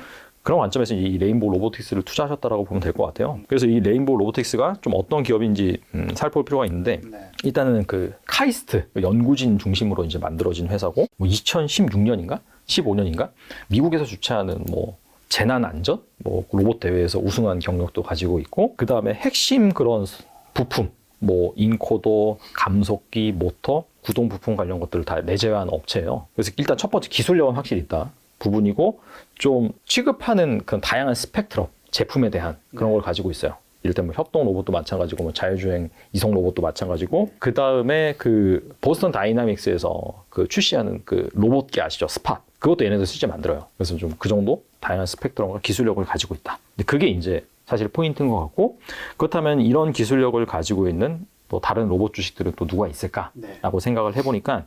그런 관점에서 이 레인보우 로보틱스를 투자하셨다라고 보면 될 것 같아요. 그래서 이 레인보우 로보틱스가 좀 어떤 기업인지 살펴볼 필요가 있는데, 네. 일단은 그 카이스트 연구진 중심으로 이제 만들어진 회사고, 뭐 2016년인가 15년인가 미국에서 주최하는 뭐 재난 안전 뭐 로봇 대회에서 우승한 경력도 가지고 있고, 그 다음에 핵심 그런 부품 뭐 인코더, 감속기, 모터, 구동 부품 관련 것들을 다 내재한 업체예요. 그래서 일단 첫 번째 기술력은 확실히 있다 부분이고, 좀 취급하는 그런 다양한 스펙트럼 제품에 대한 그런 걸 가지고 있어요. 이를테면 협동 로봇도 마찬가지고, 뭐 자율주행 이송 로봇도 마찬가지고, 그 다음에 그 보스턴 다이나믹스에서 그 출시하는 그 로봇기 아시죠? 스팟. 그것도 얘네들 실제 만들어요. 그래서 좀 그 정도 다양한 스펙트럼과 기술력을 가지고 있다. 근데 그게 이제 사실 포인트인 것 같고, 그렇다면 이런 기술력을 가지고 있는 또 다른 로봇 주식들은 또 누가 있을까라고 생각을 해보니까,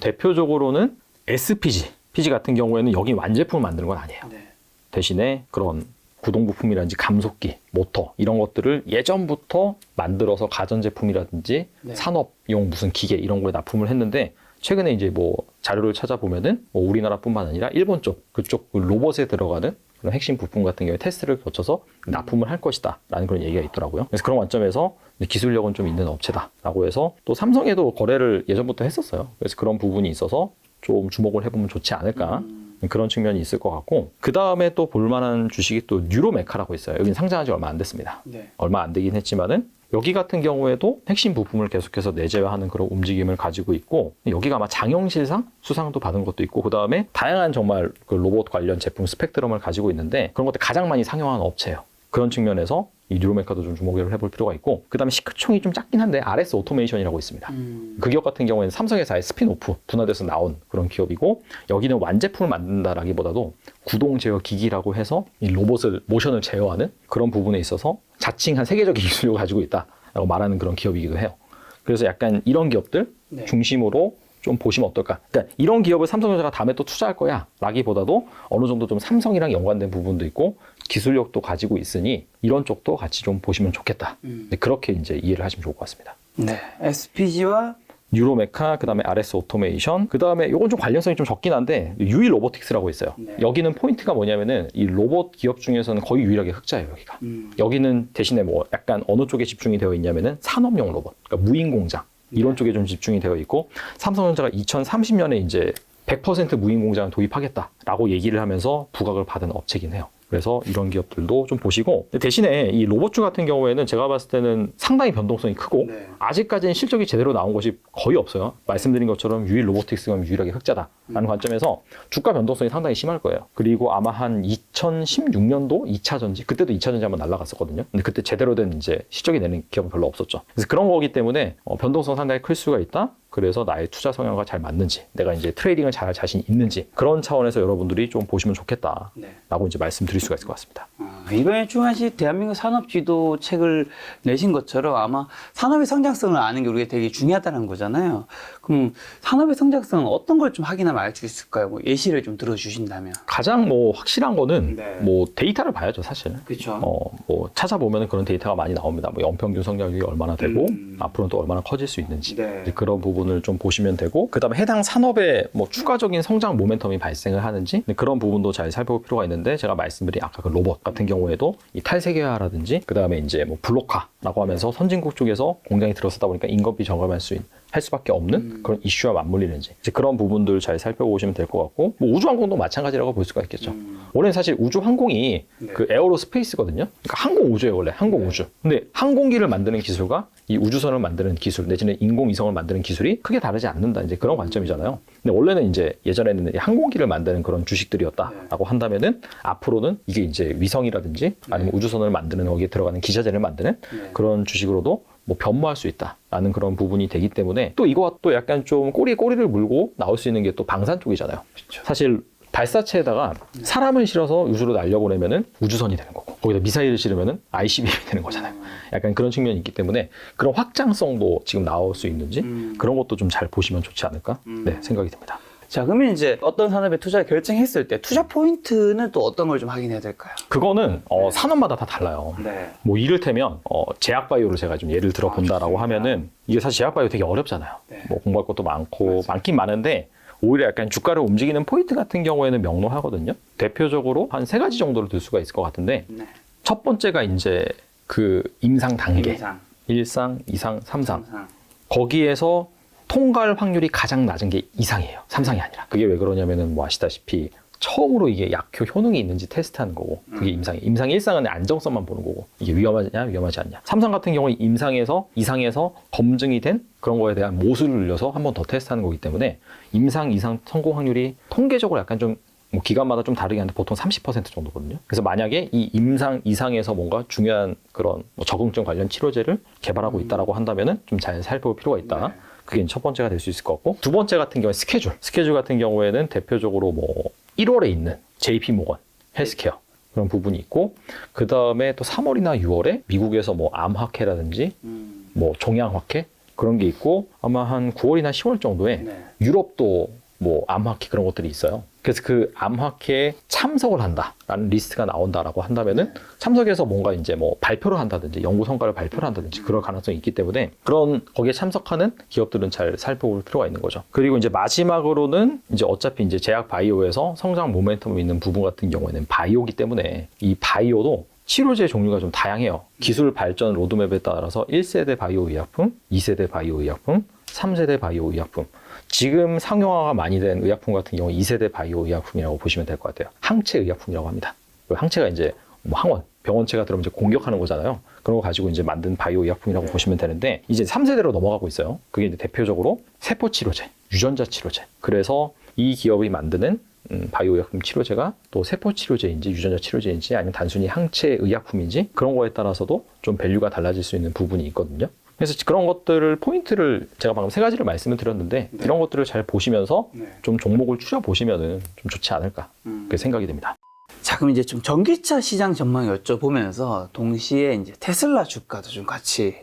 대표적으로는 SPG. PG 같은 경우에는 여기 완제품을 만드는 건 아니에요. 네. 대신에 그런 구동 부품이라든지 감속기, 모터 이런 것들을 예전부터 만들어서 가전제품이라든지 네. 산업용 무슨 기계 이런 거에 납품을 했는데, 최근에 이제 뭐 자료를 찾아보면은 뭐 우리나라뿐만 아니라 일본 쪽, 그쪽 로봇에 들어가는 그런 핵심 부품 같은 경우에 테스트를 거쳐서 납품을 할 것이다 라는 그런 얘기가 있더라고요. 그래서 그런 관점에서 기술력은 좀 있는 업체다라고 해서, 또 삼성에도 거래를 예전부터 했었어요. 그래서 그런 부분이 있어서 좀 주목을 해보면 좋지 않을까, 그런 측면이 있을 것 같고, 그 다음에 또 볼만한 주식이 또 뉴로메카라고 있어요. 여기는 상장한 지 얼마 안 됐습니다. 네. 얼마 안 되긴 했지만은 여기 같은 경우에도 핵심 부품을 계속해서 내재화하는 그런 움직임을 가지고 있고, 여기가 아마 장영실상 수상도 받은 것도 있고, 그 다음에 다양한 정말 그 로봇 관련 제품 스펙트럼을 가지고 있는데, 그런 것들 가장 많이 상용하는 업체예요. 그런 측면에서 이 뉴로메카도 좀 주목을 해볼 필요가 있고, 그 다음에 시가총이 좀 작긴 한데 RS 오토메이션이라고 있습니다. 그 기업 같은 경우에는 삼성회사의 스핀오프 분할돼서 나온 그런 기업이고, 여기는 완제품을 만든다라기보다도 구동 제어 기기라고 해서 이 로봇을 모션을 제어하는 그런 부분에 있어서 자칭한 세계적인 기술을 가지고 있다라고 말하는 그런 기업이기도 해요. 그래서 약간 이런 기업들 네. 중심으로 좀 보시면 어떨까. 그러니까 이런 기업을 삼성전자가 다음에 또 투자할 거야 라기보다도 어느 정도 좀 삼성이랑 연관된 부분도 있고 기술력도 가지고 있으니 이런 쪽도 같이 좀 보시면 좋겠다. 네, 그렇게 이제 이해를 하시면 좋을 것 같습니다. 네. SPG와 뉴로메카, 그 다음에 RS 오토메이션, 그 다음에 이건 좀 관련성이 좀 적긴 한데 UI 로보틱스라고 있어요. 네. 여기는 포인트가 뭐냐면은 이 로봇 기업 중에서는 거의 유일하게 흑자예요, 여기가. 여기는 대신에 뭐 약간 어느 쪽에 집중이 되어 있냐면은 산업용 로봇, 그러니까 무인 공장 이런 쪽에 좀 집중이 되어 있고, 삼성전자가 2030년에 이제 100% 무인 공장을 도입하겠다라고 얘기를 하면서 부각을 받은 업체긴 해요. 그래서 이런 기업들도 좀 보시고, 대신에 이 로봇주 같은 경우에는 제가 봤을 때는 상당히 변동성이 크고 네. 아직까지는 실적이 제대로 나온 것이 거의 없어요. 말씀드린 것처럼 유일 로보틱스가 유일하게 흑자다라는 관점에서 주가 변동성이 상당히 심할 거예요. 그리고 아마 한 2016년도 2차 전지, 그때도 2차 전지 한번 날아갔었거든요. 근데 그때 제대로 된 이제 실적이 내는 기업은 별로 없었죠. 그래서 그런 거기 때문에 변동성 상당히 클 수가 있다. 그래서 나의 투자 성향과 잘 맞는지, 내가 이제 트레이딩을 잘 할 자신이 있는지, 그런 차원에서 여러분들이 좀 보시면 좋겠다라고 네. 이제 말씀드릴 수가 있을 것 같습니다. 이번에 중환시 대한민국 산업지도 책을 내신 것처럼 아마 산업의 성장성을 아는 게 우리가 되게 중요하다는 거잖아요. 그럼 산업의 성장성은 어떤 걸 좀 확인하면 알 수 있을까요? 뭐 예시를 좀 들어주신다면. 가장 뭐 확실한 거는 네. 뭐 데이터를 봐야죠, 사실. 그렇죠. 뭐 찾아보면 그런 데이터가 많이 나옵니다. 뭐 연평균 성장률이 얼마나 되고 앞으로는 또 얼마나 커질 수 있는지 네. 이제 그런 부분을 좀 보시면 되고, 그다음에 해당 산업에 뭐 추가적인 성장 모멘텀이 발생을 하는지 그런 부분도 잘 살펴볼 필요가 있는데, 제가 말씀드린 아까 그 로봇 같은 경우에도 이 탈세계화라든지 그다음에 이제 뭐 블록화라고 하면서 선진국 쪽에서 공장이 들어서다 보니까 인건비 저감할 할 수밖에 없는 그런 이슈와 맞물리는지 이제 그런 부분들 잘 살펴보시면 될 것 같고, 뭐 우주항공도 마찬가지라고 볼 수가 있겠죠. 원래는 사실 우주항공이 네. 그 에어로스페이스거든요. 그러니까 항공우주예요, 원래 항공우주. 근데 항공기를 만드는 기술과 이 우주선을 만드는 기술 내지는 인공위성을 만드는 기술이 크게 다르지 않는다, 이제 그런 관점이잖아요. 근데 원래는 이제 예전에는 이 항공기를 만드는 그런 주식들이었다라고 한다면은 앞으로는 이게 이제 위성이라든지 아니면 우주선을 만드는 거기에 들어가는 기자재를 만드는 그런 주식으로도 뭐 변모할 수 있다라는 그런 부분이 되기 때문에, 또 이거와 또 약간 좀 꼬리에 꼬리를 물고 나올 수 있는 게 또 방산 쪽이잖아요. 그렇죠. 사실 발사체에다가 사람을 실어서 우주로 날려보내면은 우주선이 되는 거고, 거기다 미사일을 실으면은 ICBM이 되는 거잖아요. 약간 그런 측면이 있기 때문에 그런 확장성도 지금 나올 수 있는지 그런 것도 좀 잘 보시면 좋지 않을까 네, 생각이 듭니다. 자, 그러면 이제 어떤 산업에 투자를 결정했을 때 투자 포인트는 또 어떤 걸 좀 확인해야 될까요? 그거는 산업마다 다 달라요. 네. 뭐 이를테면 제약바이오를 제가 좀 예를 들어 본다라고 하면은, 이게 사실 제약바이오 되게 어렵잖아요. 네. 뭐 공부할 것도 많고 많긴 많은데 오히려 약간 주가를 움직이는 포인트 같은 경우에는 명료하거든요. 대표적으로 한 3가지 정도를 들 수가 있을 것 같은데, 네. 첫 번째가 이제 그 임상 단계, 임상. 1상, 2상, 3상. 삼상. 거기에서 통과할 확률이 가장 낮은 게 2상이에요. 3상이 아니라. 그게 왜 그러냐면은 뭐 아시다시피 처음으로 이게 약효 효능이 있는지 테스트하는 거고, 그게 임상이에요. 임상 1상은 안정성만 보는 거고, 이게 위험하냐 위험하지 않냐. 3상 같은 경우에 임상에서 2상에서 검증이 된 그런 거에 대한 모수를 늘려서 한 번 더 테스트하는 거기 때문에 임상 2상 성공 확률이 통계적으로 약간 좀 뭐 기관마다 좀 다르긴 한데 보통 30% 정도거든요. 그래서 만약에 이 임상 이상에서 뭔가 중요한 그런 뭐 적응증 관련 치료제를 개발하고 있다라고 한다면은 좀 잘 살펴볼 필요가 있다. 네. 그게 첫 번째가 될 수 있을 것 같고, 두 번째 같은 경우에 스케줄 같은 경우에는 대표적으로 뭐 1월에 있는 JP 모건 헬스케어 그런 부분이 있고, 그 다음에 또 3월이나 6월에 미국에서 뭐 암학회라든지 뭐 종양학회 그런 게 있고, 아마 한 9월이나 10월 정도에 네. 유럽도 뭐 암학회 그런 것들이 있어요. 그래서 그 암학회에 참석을 한다라는 리스트가 나온다라고 한다면은 참석해서 뭔가 이제 뭐 발표를 한다든지 연구 성과를 발표를 한다든지 그럴 가능성이 있기 때문에 그런 거기에 참석하는 기업들은 잘 살펴볼 필요가 있는 거죠. 그리고 이제 마지막으로는 이제 어차피 이제 제약 바이오에서 성장 모멘텀이 있는 부분 같은 경우에는 바이오기 때문에 이 바이오도 치료제 종류가 좀 다양해요. 기술 발전 로드맵에 따라서 1세대 바이오 의약품, 2세대 바이오 의약품, 3세대 바이오 의약품. 지금 상용화가 많이 된 의약품 같은 경우 2세대 바이오 의약품이라고 보시면 될 것 같아요. 항체 의약품이라고 합니다. 항체가 이제 뭐 항원, 병원체가 들어오면 이제 공격하는 거잖아요. 그런 거 가지고 이제 만든 바이오 의약품이라고 보시면 되는데, 이제 3세대로 넘어가고 있어요. 그게 이제 대표적으로 세포 치료제, 유전자 치료제. 그래서 이 기업이 만드는 바이오의약품 치료제가 또 세포 치료제인지 유전자 치료제인지 아니면 단순히 항체 의약품인지 그런 거에 따라서도 좀 밸류가 달라질 수 있는 부분이 있거든요. 그래서 그런 것들을 포인트를 제가 방금 3가지를 말씀을 드렸는데 네. 이런 것들을 잘 보시면서 네. 좀 종목을 추려 보시면은 좀 좋지 않을까 그렇게 생각이 됩니다. 자, 그럼 이제 좀 전기차 시장 전망 여쭤보면서 동시에 이제 테슬라 주가도 좀 같이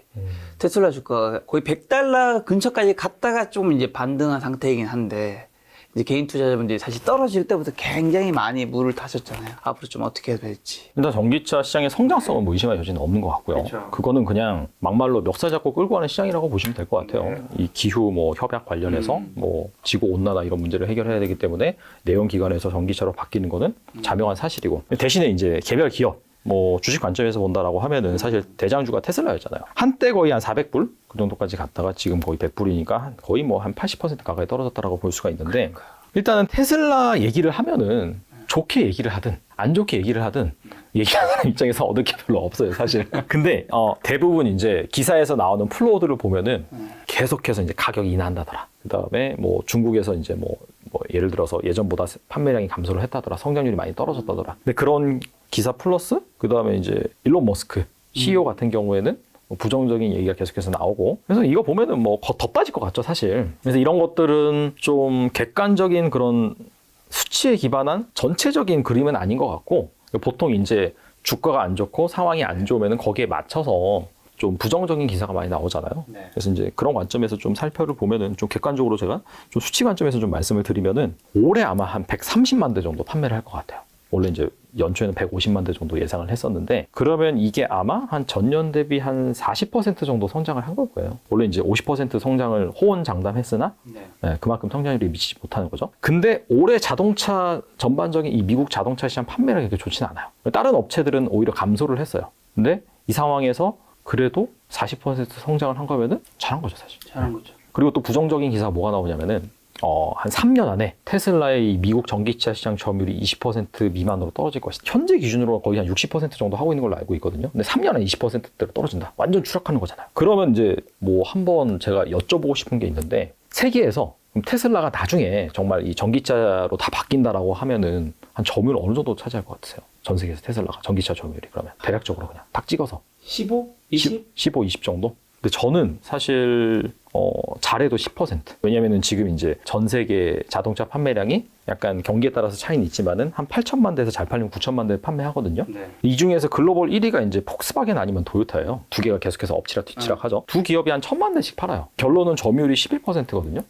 테슬라 주가가 거의 $100 근처까지 갔다가 좀 이제 반등한 상태이긴 한데 이제 개인 투자자분들이 사실 떨어질 때부터 굉장히 많이 물을 타셨잖아요. 앞으로 좀 어떻게 될지. 일단 전기차 시장의 성장성은 뭐 의심할 여지는 없는 것 같고요. 그쵸. 그거는 그냥 막말로 멱살 잡고 끌고 가는 시장이라고 보시면 될 것 같아요. 이 기후 뭐 협약 관련해서 뭐 지구 온난화 이런 문제를 해결해야 되기 때문에 내연 기관에서 전기차로 바뀌는 거는 자명한 사실이고 대신에 이제 개별 기업 뭐 주식 관점에서 본다라고 하면은 사실 대장주가 테슬라였잖아요. 한때 거의 한 400불 그 정도까지 갔다가 지금 거의 100불이니까 거의 뭐 한 80% 가까이 떨어졌다라고 볼 수가 있는데 일단은 테슬라 얘기를 하면은 좋게 얘기를 하든 안 좋게 얘기를 하든 얘기하는 입장에서 얻을 게 별로 없어요, 사실. 근데 대부분 이제 기사에서 나오는 플로우들을 보면은 계속해서 이제 가격이 인하한다더라. 그다음에 뭐 중국에서 이제 뭐 예를 들어서 예전보다 판매량이 감소를 했다더라. 성장률이 많이 떨어졌다더라. 근데 그런 기사 플러스 그다음에 이제 일론 머스크 CEO 같은 경우에는 뭐 부정적인 얘기가 계속해서 나오고 그래서 이거 보면은 뭐 더 빠질 것 같죠, 사실. 그래서 이런 것들은 좀 객관적인 그런 수치에 기반한 전체적인 그림은 아닌 것 같고 보통 이제 주가가 안 좋고 상황이 안 좋으면은 거기에 맞춰서 좀 부정적인 기사가 많이 나오잖아요. 네. 그래서 이제 그런 관점에서 좀 살펴를 보면은 좀 객관적으로 제가 좀 수치 관점에서 좀 말씀을 드리면은 올해 아마 한 130만 대 정도 판매를 할 것 같아요. 원래 이제 연초에는 150만 대 정도 예상을 했었는데 그러면 이게 아마 한 전년 대비 한 40% 정도 성장을 한 걸 거예요. 원래 이제 50% 성장을 호언장담했으나 네, 그만큼 성장률이 미치지 못하는 거죠. 근데 올해 자동차 전반적인 이 미국 자동차 시장 판매가 그렇게 좋지는 않아요. 다른 업체들은 오히려 감소를 했어요. 근데 이 상황에서 그래도 40% 성장을 한 거면은 잘한 거죠, 사실. 잘한 거죠. 그리고 또 부정적인 기사가 뭐가 나오냐면은 한 3년 안에 테슬라의 이 미국 전기차 시장 점유율이 20% 미만으로 떨어질 것이다. 현재 기준으로 거의 한 60% 정도 하고 있는 걸로 알고 있거든요. 근데 3년 안에 20%대로 떨어진다. 완전 추락하는 거잖아요. 그러면 이제 뭐 한번 제가 여쭤보고 싶은 게 있는데 세계에서 그럼 테슬라가 나중에 정말 이 전기차로 다 바뀐다라고 하면은 한 점유율 어느 정도 차지할 것 같으세요? 전 세계에서 테슬라가 전기차 점유율이 그러면 대략적으로 그냥 딱 찍어서 15? 20? 15, 20 정도? 근데 저는 사실 잘해도 10%. 왜냐면은 지금 이제 전 세계 자동차 판매량이 약간 경기에 따라서 차이는 있지만은 한 8천만 대에서 잘 팔리면 9천만 대 판매하거든요. 네. 이 중에서 글로벌 1위가 이제 폭스바겐 아니면 도요타예요. 두 개가 계속해서 엎치락 뒤치락 하죠. 두 기업이 한 1,000만 대씩 팔아요. 결론은 점유율이 11%거든요.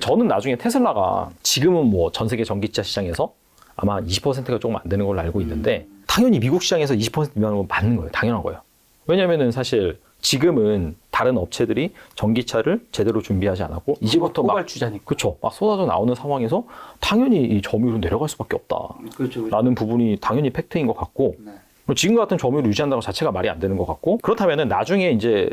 저는 나중에 테슬라가 지금은 뭐 전 세계 전기차 시장에서 아마 한 20%가 조금 안 되는 걸로 알고 있는데 당연히 미국 시장에서 20% 미만인 건 맞는 거예요. 당연한 거예요. 왜냐면은 사실 지금은 다른 업체들이 전기차를 제대로 준비하지 않았고 이제부터 막 주자니까. 그렇죠. 막 쏟아져 나오는 상황에서 당연히 이 점유율은 내려갈 수밖에 없다. 그렇죠. 라는 부분이 당연히 팩트인 것 같고 네. 지금 같은 점유율을 유지한다는 것 자체가 말이 안 되는 것 같고 그렇다면은 나중에 이제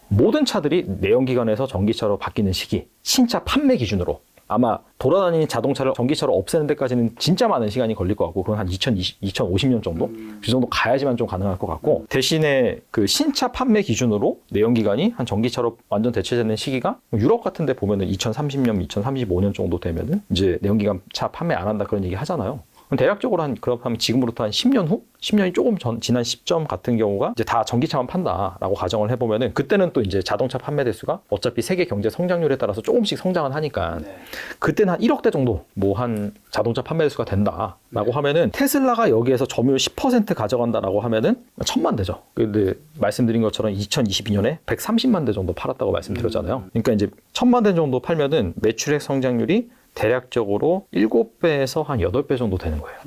모든 차들이 내연기관에서 전기차로 바뀌는 시기 신차 판매 기준으로 아마 돌아다니는 자동차를 전기차로 없애는 데까지는 진짜 많은 시간이 걸릴 것 같고 그건 한 2050년 정도? 그 정도 가야지만 좀 가능할 것 같고 대신에 그 신차 판매 기준으로 내연기관이 한 전기차로 완전 대체되는 시기가 유럽 같은 데 보면은 2030년, 2035년 정도 되면은 이제 내연기관 차 판매 안 한다 그런 얘기 하잖아요. 그럼 대략적으로 그렇다면 지금으로부터 한 10년 후? 10년이 조금 지난 시점 같은 경우가 이제 다 전기차만 판다라고 가정을 해보면은 그때는 또 이제 자동차 판매 대수가 어차피 세계 경제 성장률에 따라서 조금씩 성장을 하니까 그때는 한 1억 대 정도 뭐 한 자동차 판매 대수가 된다라고 하면은 테슬라가 여기에서 점유율 10% 가져간다라고 하면은 1,000만 대죠. 근데 말씀드린 것처럼 2022년에 130만 대 정도 팔았다고 말씀드렸잖아요. 그러니까 이제 1,000만 대 정도 팔면은 매출액 성장률이 대략적으로 7배에서 한 8배 정도 되는 거예요.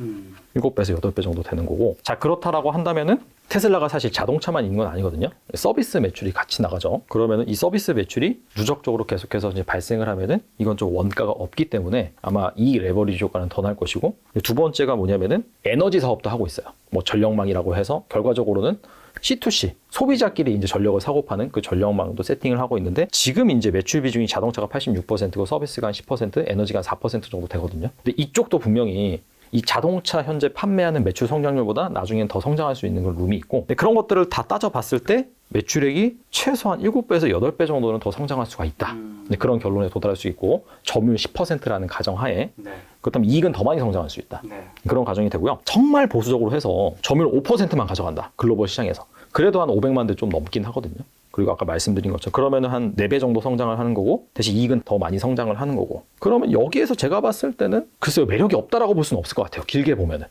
7배에서 8배 정도 되는 거고. 자, 그렇다라고 한다면은 테슬라가 사실 자동차만 있는 건 아니거든요. 서비스 매출이 같이 나가죠. 그러면은 이 서비스 매출이 누적적으로 계속해서 이제 발생을 하면은 이건 좀 원가가 없기 때문에 아마 이 레버리지 효과는 더 날 것이고 두 번째가 뭐냐면은 에너지 사업도 하고 있어요. 뭐 전력망이라고 해서 결과적으로는 C2C 소비자끼리 이제 전력을 사고 파는 그 전력망도 세팅을 하고 있는데 지금 이제 매출 비중이 자동차가 86%고 서비스가 한 10%, 에너지가 한 4% 정도 되거든요. 근데 이쪽도 분명히 이 자동차 현재 판매하는 매출 성장률보다 나중엔 더 성장할 수 있는 건 룸이 있고 근데 그런 것들을 다 따져봤을 때 매출액이 최소한 7배에서 8배 정도는 더 성장할 수가 있다. 네, 그런 결론에 도달할 수 있고 점유율 10%라는 가정하에 네. 그렇다면 이익은 더 많이 성장할 수 있다. 네. 그런 가정이 되고요. 정말 보수적으로 해서 점유율 5%만 가져간다. 글로벌 시장에서. 그래도 한 500만 대 좀 넘긴 하거든요. 그리고 아까 말씀드린 것처럼 그러면 한 4배 정도 성장을 하는 거고 대신 이익은 더 많이 성장을 하는 거고 그러면 여기에서 제가 봤을 때는 글쎄요 매력이 없다라고 볼 수는 없을 것 같아요. 길게 보면은.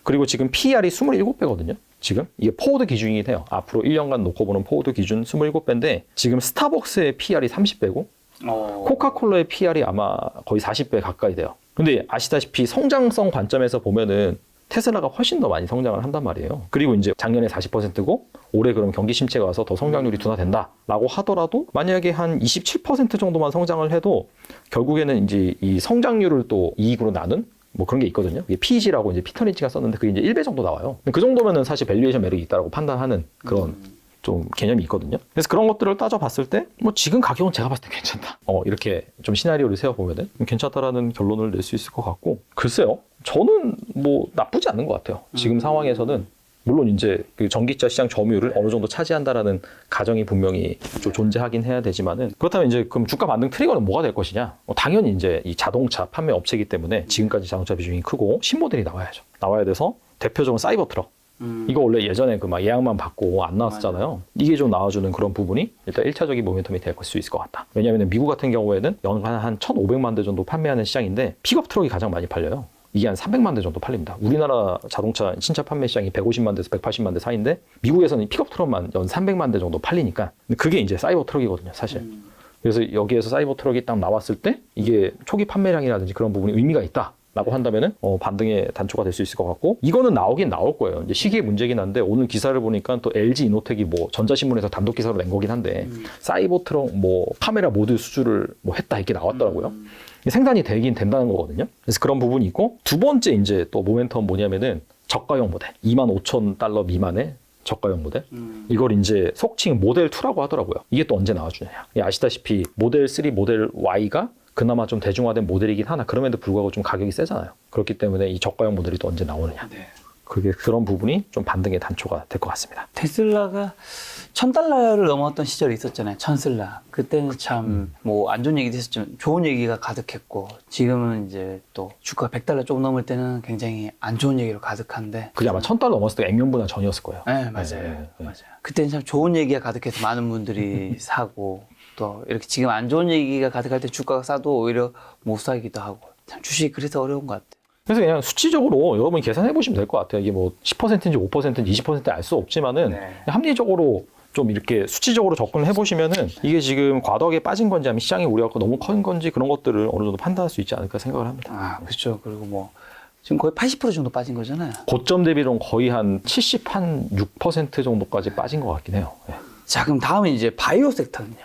그리고 지금 PER이 27배거든요. 지금 이게 포워드 기준이긴 해요. 앞으로 1년간 놓고 보는 포워드 기준 27배인데 지금 스타벅스의 PER이 30배고 코카콜라의 PER이 아마 거의 40배 가까이 돼요. 근데 아시다시피 성장성 관점에서 보면은 테슬라가 훨씬 더 많이 성장을 한단 말이에요. 그리고 이제 작년에 40%고 올해 그럼 경기 침체가 와서 더 성장률이 둔화된다라고 하더라도 만약에 한 27% 정도만 성장을 해도 결국에는 이제 이 성장률을 또 이익으로 나눈 뭐 그런 게 있거든요. 이게 PEG라고 이제 피터 린치가 썼는데 그게 이제 1배 정도 나와요. 그 정도면은 사실 밸류에이션 매력이 있다라고 판단하는 그런 좀 개념이 있거든요. 그래서 그런 것들을 따져봤을 때 뭐 지금 가격은 제가 봤을 때 괜찮다. 이렇게 좀 시나리오를 세워보면은 괜찮다라는 결론을 낼 수 있을 것 같고 글쎄요. 저는 뭐 나쁘지 않은 것 같아요. 지금 상황에서는 물론 이제 그 전기차 시장 점유율을 어느 정도 차지한다라는 가정이 분명히 좀 존재하긴 해야 되지만은 그렇다면 이제 그럼 주가 반등 트리거는 뭐가 될 것이냐? 당연히 이제 이 자동차 판매 업체이기 때문에 지금까지 자동차 비중이 크고 신모델이 나와야죠. 나와야 돼서 대표적으로 사이버 트럭. 이거 원래 예전에 그 막 예약만 받고 안 나왔었잖아요. 이게 좀 나와주는 그런 부분이 일단 1차적인 모멘텀이 될 수 있을 것 같다. 왜냐하면 미국 같은 경우에는 연간 한 1,500만 대 정도 판매하는 시장인데 픽업 트럭이 가장 많이 팔려요. 이게 한 300만 대 정도 팔립니다. 우리나라 자동차 신차 판매 시장이 150만 대에서 180만 대 사이인데 미국에서는 픽업 트럭만 연 300만 대 정도 팔리니까 그게 이제 사이버 트럭이거든요, 사실. 그래서 여기에서 사이버 트럭이 딱 나왔을 때 이게 초기 판매량이라든지 그런 부분이 의미가 있다. 라고 한다면은 반등의 단초가 될 수 있을 것 같고 이거는 나오긴 나올 거예요. 이제 시기의 문제긴 한데 오늘 기사를 보니까 또 LG 이노텍이 뭐 전자신문에서 단독 기사로 낸 거긴 한데 사이버 트럭 뭐 카메라 모듈 수주를 뭐 했다 이렇게 나왔더라고요. 생산이 되긴 된다는 거거든요. 그래서 그런 부분이 있고 두 번째 이제 또 모멘텀 뭐냐면은 저가형 모델 25,000달러 미만의 저가형 모델 이걸 이제 속칭 모델 2라고 하더라고요. 이게 또 언제 나와주냐. 아시다시피 모델 3, 모델 Y가 그나마 좀 대중화된 모델이긴 하나 그럼에도 불구하고 좀 가격이 세잖아요. 그렇기 때문에 이 저가형 모델이 또 언제 나오느냐. 네. 그런 부분이 좀 반등의 단초가 될 것 같습니다. 테슬라가 $1,000를 넘었던 시절이 있었잖아요. 천슬라. 그때는 참 뭐 안 좋은 얘기도 했었지만 좋은 얘기가 가득했고 지금은 이제 또 주가 $100 조금 넘을 때는 굉장히 안 좋은 얘기로 가득한데 그게 아마 $1,000 넘었을 때 액면보다 전이었을 거예요. 네, 맞아요. 맞아요. 그때는 참 좋은 얘기가 가득해서 많은 분들이 사고 또 이렇게 지금 안 좋은 얘기가 가득할 때 주가가 싸도 오히려 못 사기도 하고 참 주식이 그래서 어려운 것 같아요. 그래서 그냥 수치적으로 여러분이 계산해 보시면 될 것 같아요. 이게 뭐 10%인지 5%인지 20%인지 알 수 없지만은 네. 합리적으로 좀 이렇게 수치적으로 접근을 해보시면은 이게 지금 과도하게 빠진 건지 아니면 시장의 우려가 너무 큰 건지 그런 것들을 어느 정도 판단할 수 있지 않을까 생각을 합니다. 아, 그렇죠. 그리고 뭐 지금 거의 80% 정도 빠진 거잖아요. 고점 대비로는 거의 한 76% 정도까지 빠진 것 같긴 해요. 네. 자, 그럼 다음은 이제 바이오 섹터는요.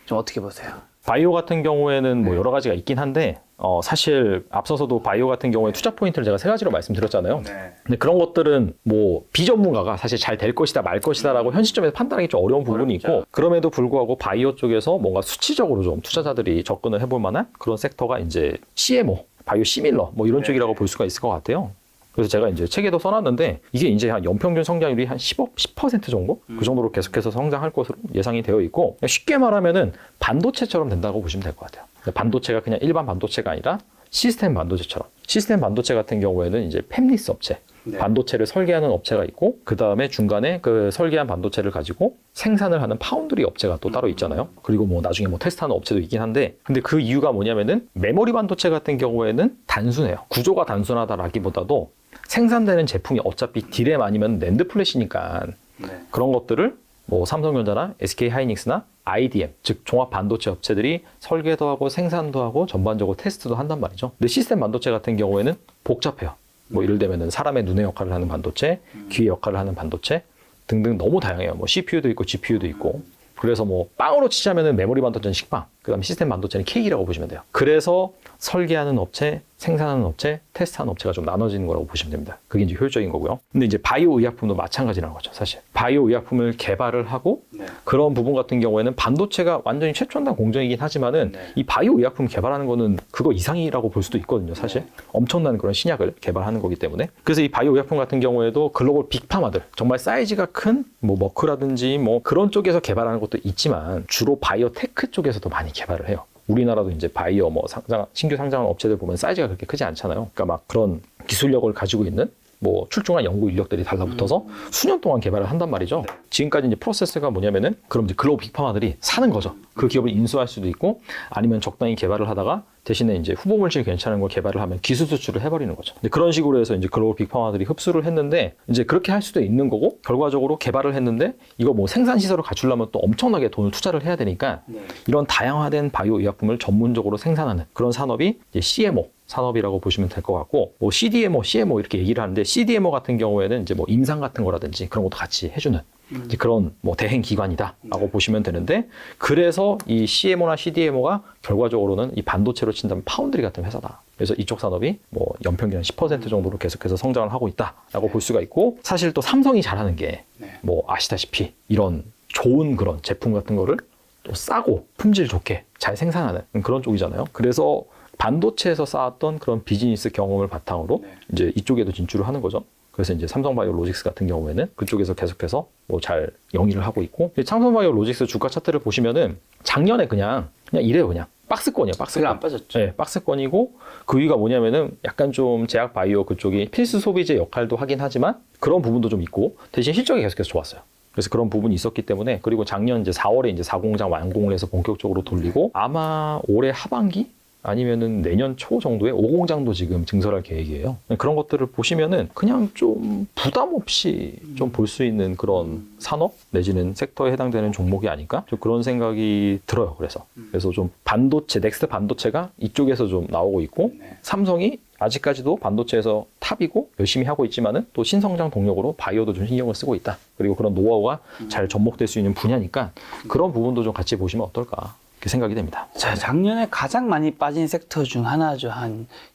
좀 어떻게 보세요? 바이오 같은 경우에는 뭐 여러 가지가 있긴 한데 사실 앞서서도 바이오 같은 경우에 투자 포인트를 제가 3가지로 말씀드렸잖아요. 네. 근데 그런 것들은 뭐 비전문가가 사실 잘 될 것이다 말 것이다라고 현 시점에서 판단하기 좀 어려운 부분이 있고 그럼에도 불구하고 바이오 쪽에서 뭔가 수치적으로 좀 투자자들이 접근을 해볼 만한 그런 섹터가 이제 CMO, 바이오 시밀러 뭐 이런 쪽이라고 볼 수가 있을 것 같아요. 그래서 제가 이제 책에도 써놨는데 이게 이제 한 연평균 성장률이 한 10% 정도? 그 정도로 계속해서 성장할 것으로 예상이 되어 있고 쉽게 말하면은 반도체처럼 된다고 보시면 될 것 같아요. 반도체가 그냥 일반 반도체가 아니라 시스템 반도체처럼. 시스템 반도체 같은 경우에는 이제 팹리스 업체. 네. 반도체를 설계하는 업체가 있고 그 다음에 중간에 그 설계한 반도체를 가지고 생산을 하는 파운드리 업체가 또 따로 있잖아요. 그리고 뭐 나중에 뭐 테스트하는 업체도 있긴 한데 근데 그 이유가 뭐냐면은 메모리 반도체 같은 경우에는 단순해요. 구조가 단순하다라기보다도 생산되는 제품이 어차피 디램 아니면 낸드 플래시니까 네. 그런 것들을 뭐 삼성전자나 SK 하이닉스나 IDM 즉 종합 반도체 업체들이 설계도 하고 생산도 하고 전반적으로 테스트도 한단 말이죠. 근데 시스템 반도체 같은 경우에는 복잡해요. 뭐 예를 들면은 사람의 눈의 역할을 하는 반도체, 귀의 역할을 하는 반도체 등등 너무 다양해요. 뭐 CPU도 있고 GPU도 있고. 그래서 뭐 빵으로 치자면은 메모리 반도체는 식빵, 그다음에 시스템 반도체는 케이크라고 보시면 돼요. 그래서 설계하는 업체, 생산하는 업체, 테스트하는 업체가 좀 나눠지는 거라고 보시면 됩니다. 그게 이제 효율적인 거고요. 근데 이제 바이오 의약품도 마찬가지라는 거죠, 사실. 바이오 의약품을 개발을 하고 그런 부분 같은 경우에는 반도체가 완전히 최첨단 공정이긴 하지만은 이 바이오 의약품 개발하는 거는 그거 이상이라고 볼 수도 있거든요, 사실. 엄청난 그런 신약을 개발하는 거기 때문에. 그래서 이 바이오 의약품 같은 경우에도 글로벌 빅파마들, 정말 사이즈가 큰 뭐 머크라든지 뭐 그런 쪽에서 개발하는 것도 있지만 주로 바이오 테크 쪽에서도 많이 개발을 해요. 우리나라도 이제 바이오 뭐 신규 상장한 업체들 보면 사이즈가 그렇게 크지 않잖아요. 그러니까 막 그런 기술력을 가지고 있는 뭐 출중한 연구 인력들이 달라붙어서 수년 동안 개발을 한단 말이죠. 지금까지 이제 프로세스가 뭐냐면은 그럼 이제 글로벌 빅파마들이 사는 거죠. 그 기업을 인수할 수도 있고 아니면 적당히 개발을 하다가 대신에 이제 후보 물질 괜찮은 걸 개발을 하면 기술 수출을 해버리는 거죠. 근데 그런 식으로 해서 이제 글로벌 빅파마들이 흡수를 했는데 이제 그렇게 할 수도 있는 거고 결과적으로 개발을 했는데 이거 뭐 생산 시설을 갖추려면 또 엄청나게 돈을 투자를 해야 되니까 이런 다양화된 바이오 의약품을 전문적으로 생산하는 그런 산업이 이제 CMO 산업이라고 보시면 될 것 같고, 뭐 CDMO, CMO 이렇게 얘기를 하는데 CDMO 같은 경우에는 이제 뭐 임상 같은 거라든지 그런 것도 같이 해주는 이제 그런 뭐 대행 기관이다라고 보시면 되는데, 그래서 이 CMO나 CDMO가 결과적으로는 이 반도체로 친다면 파운드리 같은 회사다. 그래서 이쪽 산업이 뭐 연평균 10% 정도로 계속해서 성장을 하고 있다라고 볼 수가 있고, 사실 또 삼성이 잘하는 게 뭐 아시다시피 이런 좋은 그런 제품 같은 거를 또 싸고 품질 좋게 잘 생산하는 그런 쪽이잖아요. 그래서 반도체에서 쌓았던 그런 비즈니스 경험을 바탕으로 이제 이쪽에도 진출을 하는 거죠. 그래서 이제 삼성바이오로직스 같은 경우에는 그쪽에서 계속해서 뭐 잘 영위를 하고 있고, 삼성바이오로직스 주가 차트를 보시면은 작년에 그냥 이래요. 그냥 박스권이에요. 박스권. 별로 안 빠졌죠. 네, 박스권이고 그 위가 뭐냐면은 약간 좀 제약 바이오 그쪽이 필수 소비재 역할도 하긴 하지만 그런 부분도 좀 있고 대신 실적이 계속해서 좋았어요. 그래서 그런 부분이 있었기 때문에, 그리고 작년 이제 4월에 이제 4공장 완공을 해서 본격적으로 돌리고 아마 올해 하반기 아니면은 내년 초 정도에 5공장도 지금 증설할 계획이에요. 그런 것들을 보시면은 그냥 좀 부담 없이 좀 볼 수 있는 그런 산업 내지는 섹터에 해당되는 종목이 아닐까? 좀 그런 생각이 들어요. 그래서 좀 반도체, 넥스트 반도체가 이쪽에서 좀 나오고 있고, 삼성이 아직까지도 반도체에서 탑이고 열심히 하고 있지만은 또 신성장 동력으로 바이오도 좀 신경을 쓰고 있다. 그리고 그런 노하우가 잘 접목될 수 있는 분야니까 그런 부분도 좀 같이 보시면 어떨까? 그렇게 생각이 됩니다. 자, 작년에 가장 많이 빠진 섹터 중 하나죠.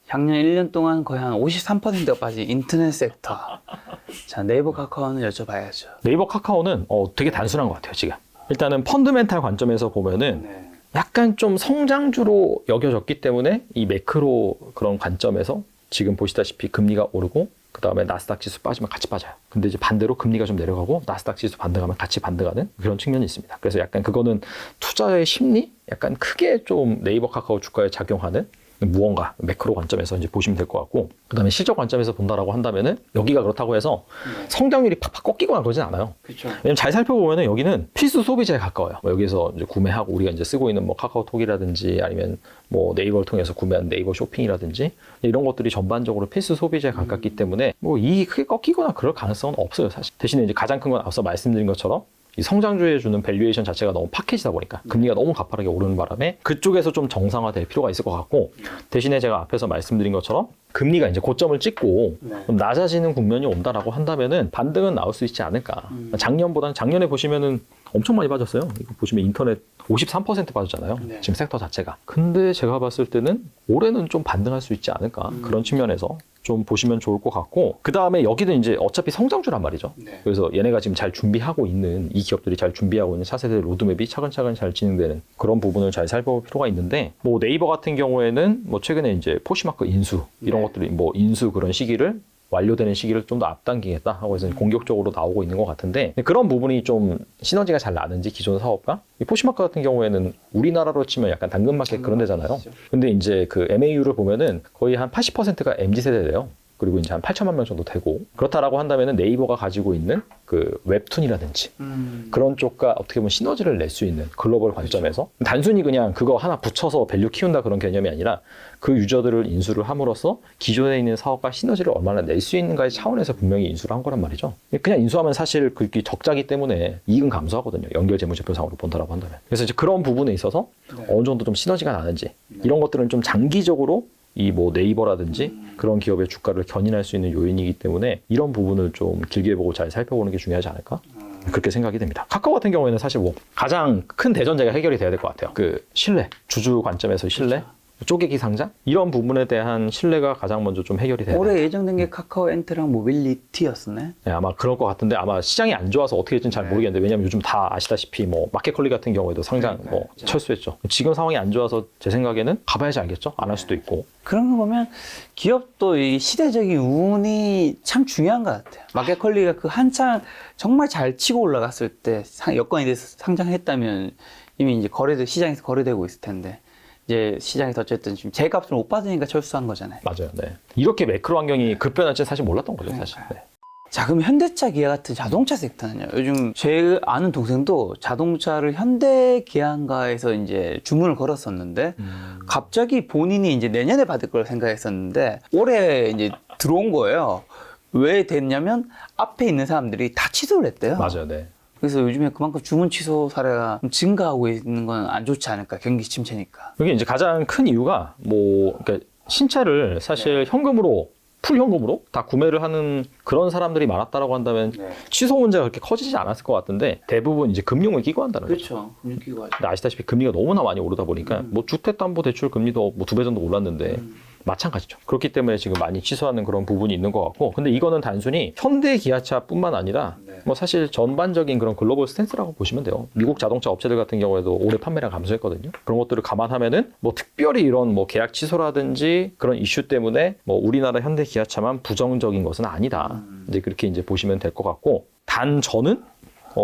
작년 1년 동안 거의 한 53%가 빠진 인터넷 섹터. 자, 네이버 카카오는 여쭤봐야죠. 네이버 카카오는 되게 단순한 것 같아요, 지금. 일단은 펀드멘탈 관점에서 보면은 약간 좀 성장주로 여겨졌기 때문에 이 매크로 그런 관점에서 지금 보시다시피 금리가 오르고 그 다음에 나스닥 지수 빠지면 같이 빠져요. 근데 이제 반대로 금리가 좀 내려가고 나스닥 지수 반등하면 같이 반등하는 그런 측면이 있습니다. 그래서 약간 그거는 투자의 심리? 약간 크게 좀 네이버 카카오 주가에 작용하는 무언가 매크로 관점에서 이제 보시면 될 것 같고, 그 다음에 실적 관점에서 본다라고 한다면은 여기가 그렇다고 해서 성장률이 팍팍 꺾이거나 그러진 않아요. 그렇죠. 왜냐면 잘 살펴보면은 여기는 필수 소비재에 가까워요. 뭐 여기서 이제 구매하고 우리가 이제 쓰고 있는 뭐 카카오톡이라든지 아니면 뭐 네이버를 통해서 구매한 네이버 쇼핑이라든지 이런 것들이 전반적으로 필수 소비재에 가깝기 때문에 뭐 이익이 크게 꺾이거나 그럴 가능성은 없어요, 사실. 대신에 이제 가장 큰 건 앞서 말씀드린 것처럼 이 성장주에 주는 밸류에이션 자체가 너무 파켓이다 보니까 금리가 너무 가파르게 오르는 바람에 그쪽에서 좀 정상화될 필요가 있을 것 같고, 대신에 제가 앞에서 말씀드린 것처럼 금리가 이제 고점을 찍고 좀 낮아지는 국면이 온다라고 한다면은 반등은 나올 수 있지 않을까. 작년에 보시면은 엄청 많이 빠졌어요. 이거 보시면 인터넷 53% 빠졌잖아요. 지금 섹터 자체가. 근데 제가 봤을 때는 올해는 좀 반등할 수 있지 않을까. 그런 측면에서 좀 보시면 좋을 것 같고, 그 다음에 여기는 이제 어차피 성장주란 말이죠. 그래서 얘네가 지금 잘 준비하고 있는, 이 기업들이 잘 준비하고 있는 차세대 로드맵이 차근차근 잘 진행되는 그런 부분을 잘 살펴볼 필요가 있는데, 뭐 네이버 같은 경우에는 뭐 최근에 이제 포시마크 인수 이런 것들이 뭐 인수 그런 시기를 완료되는 시기를 좀 더 앞당기겠다 하고 해서 공격적으로 나오고 있는 것 같은데, 그런 부분이 좀 시너지가 잘 나는지 기존 사업과, 이 포시마크 같은 경우에는 우리나라로 치면 약간 당근마켓 그런 데잖아요. 근데 이제 그 MAU를 보면은 거의 한 80%가 MZ세대래요. 그리고 이제 한 8천만 명 정도 되고, 그렇다라고 한다면은 네이버가 가지고 있는 그 웹툰이라든지 그런 쪽과 어떻게 보면 시너지를 낼 수 있는 글로벌 관점에서 단순히 그냥 그거 하나 붙여서 밸류 키운다 그런 개념이 아니라 그 유저들을 인수를 함으로써 기존에 있는 사업과 시너지를 얼마나 낼 수 있는가의 차원에서 분명히 인수를 한 거란 말이죠. 그냥 인수하면 사실 그게 적자기 때문에 이익은 감소하거든요. 연결 재무제표상으로 본다라고 한다면. 그래서 이제 그런 부분에 있어서 어느 정도 좀 시너지가 나는지 이런 것들은 좀 장기적으로 이 뭐 네이버라든지 그런 기업의 주가를 견인할 수 있는 요인이기 때문에 이런 부분을 좀 길게 보고 잘 살펴보는 게 중요하지 않을까? 그렇게 생각이 됩니다. 카카오 같은 경우에는 사실 뭐 가장 큰 대전제가 해결이 돼야 될 것 같아요. 그 신뢰, 주주 관점에서 신뢰. 쪼개기 상장 이런 부분에 대한 신뢰가 가장 먼저 좀 해결이 돼야 올해 예정된 게 카카오 엔트랑 모빌리티였네. 네, 아마 그럴 것 같은데 아마 시장이 안 좋아서 어떻게 될지는 잘 모르겠는데 왜냐면 요즘 다 아시다시피 뭐 마켓컬리 같은 경우에도 상장 뭐 철수했죠. 지금 상황이 안 좋아서 제 생각에는 가봐야지 알겠죠. 안 할 수도 있고. 그런 거 보면 기업도 이 시대적인 운이 참 중요한 것 같아요. 마켓컬리가 그 한창 정말 잘 치고 올라갔을 때 여건이 돼서 상장했다면 이미 이제 시장에서 거래되고 있을 텐데 이제 시장에서 어쨌든 지금 제값을 못 받으니까 철수한 거잖아요. 맞아요. 네. 이렇게 매크로 환경이 급변할지는 사실 몰랐던 거죠, 사실. 네. 자, 그럼 현대차, 기아 같은 자동차 섹터는요? 요즘 제 아는 동생도 자동차를 현대 기아인가에서 이제 주문을 걸었었는데 갑자기 본인이 이제 내년에 받을 걸 생각했었는데 올해 이제 들어온 거예요. 왜 됐냐면 앞에 있는 사람들이 다 취소를 했대요. 맞아요. 네. 그래서 요즘에 그만큼 주문 취소 사례가 좀 증가하고 있는 건 안 좋지 않을까, 경기 침체니까. 이게 이제 가장 큰 이유가 그러니까 신차를 사실 현금으로 풀 현금으로 다 구매를 하는 그런 사람들이 많았다라고 한다면 취소 문제가 그렇게 커지지 않았을 것 같은데 대부분 이제 금융을 끼고 한다는 거죠. 그렇죠. 금융 끼고 하죠. 근데 아시다시피 금리가 너무나 많이 오르다 보니까 뭐 주택담보대출 금리도 뭐 2배 정도 올랐는데 마찬가지죠. 그렇기 때문에 지금 많이 취소하는 그런 부분이 있는 것 같고 근데 이거는 단순히 현대 기아차뿐만 아니라 뭐 사실 전반적인 그런 글로벌 스탠스라고 보시면 돼요. 미국 자동차 업체들 같은 경우에도 올해 판매량 감소했거든요. 그런 것들을 감안하면은 뭐 특별히 이런 뭐 계약 취소라든지 그런 이슈 때문에 뭐 우리나라 현대 기아차만 부정적인 것은 아니다. 이제 그렇게 이제 보시면 될 것 같고 단 저는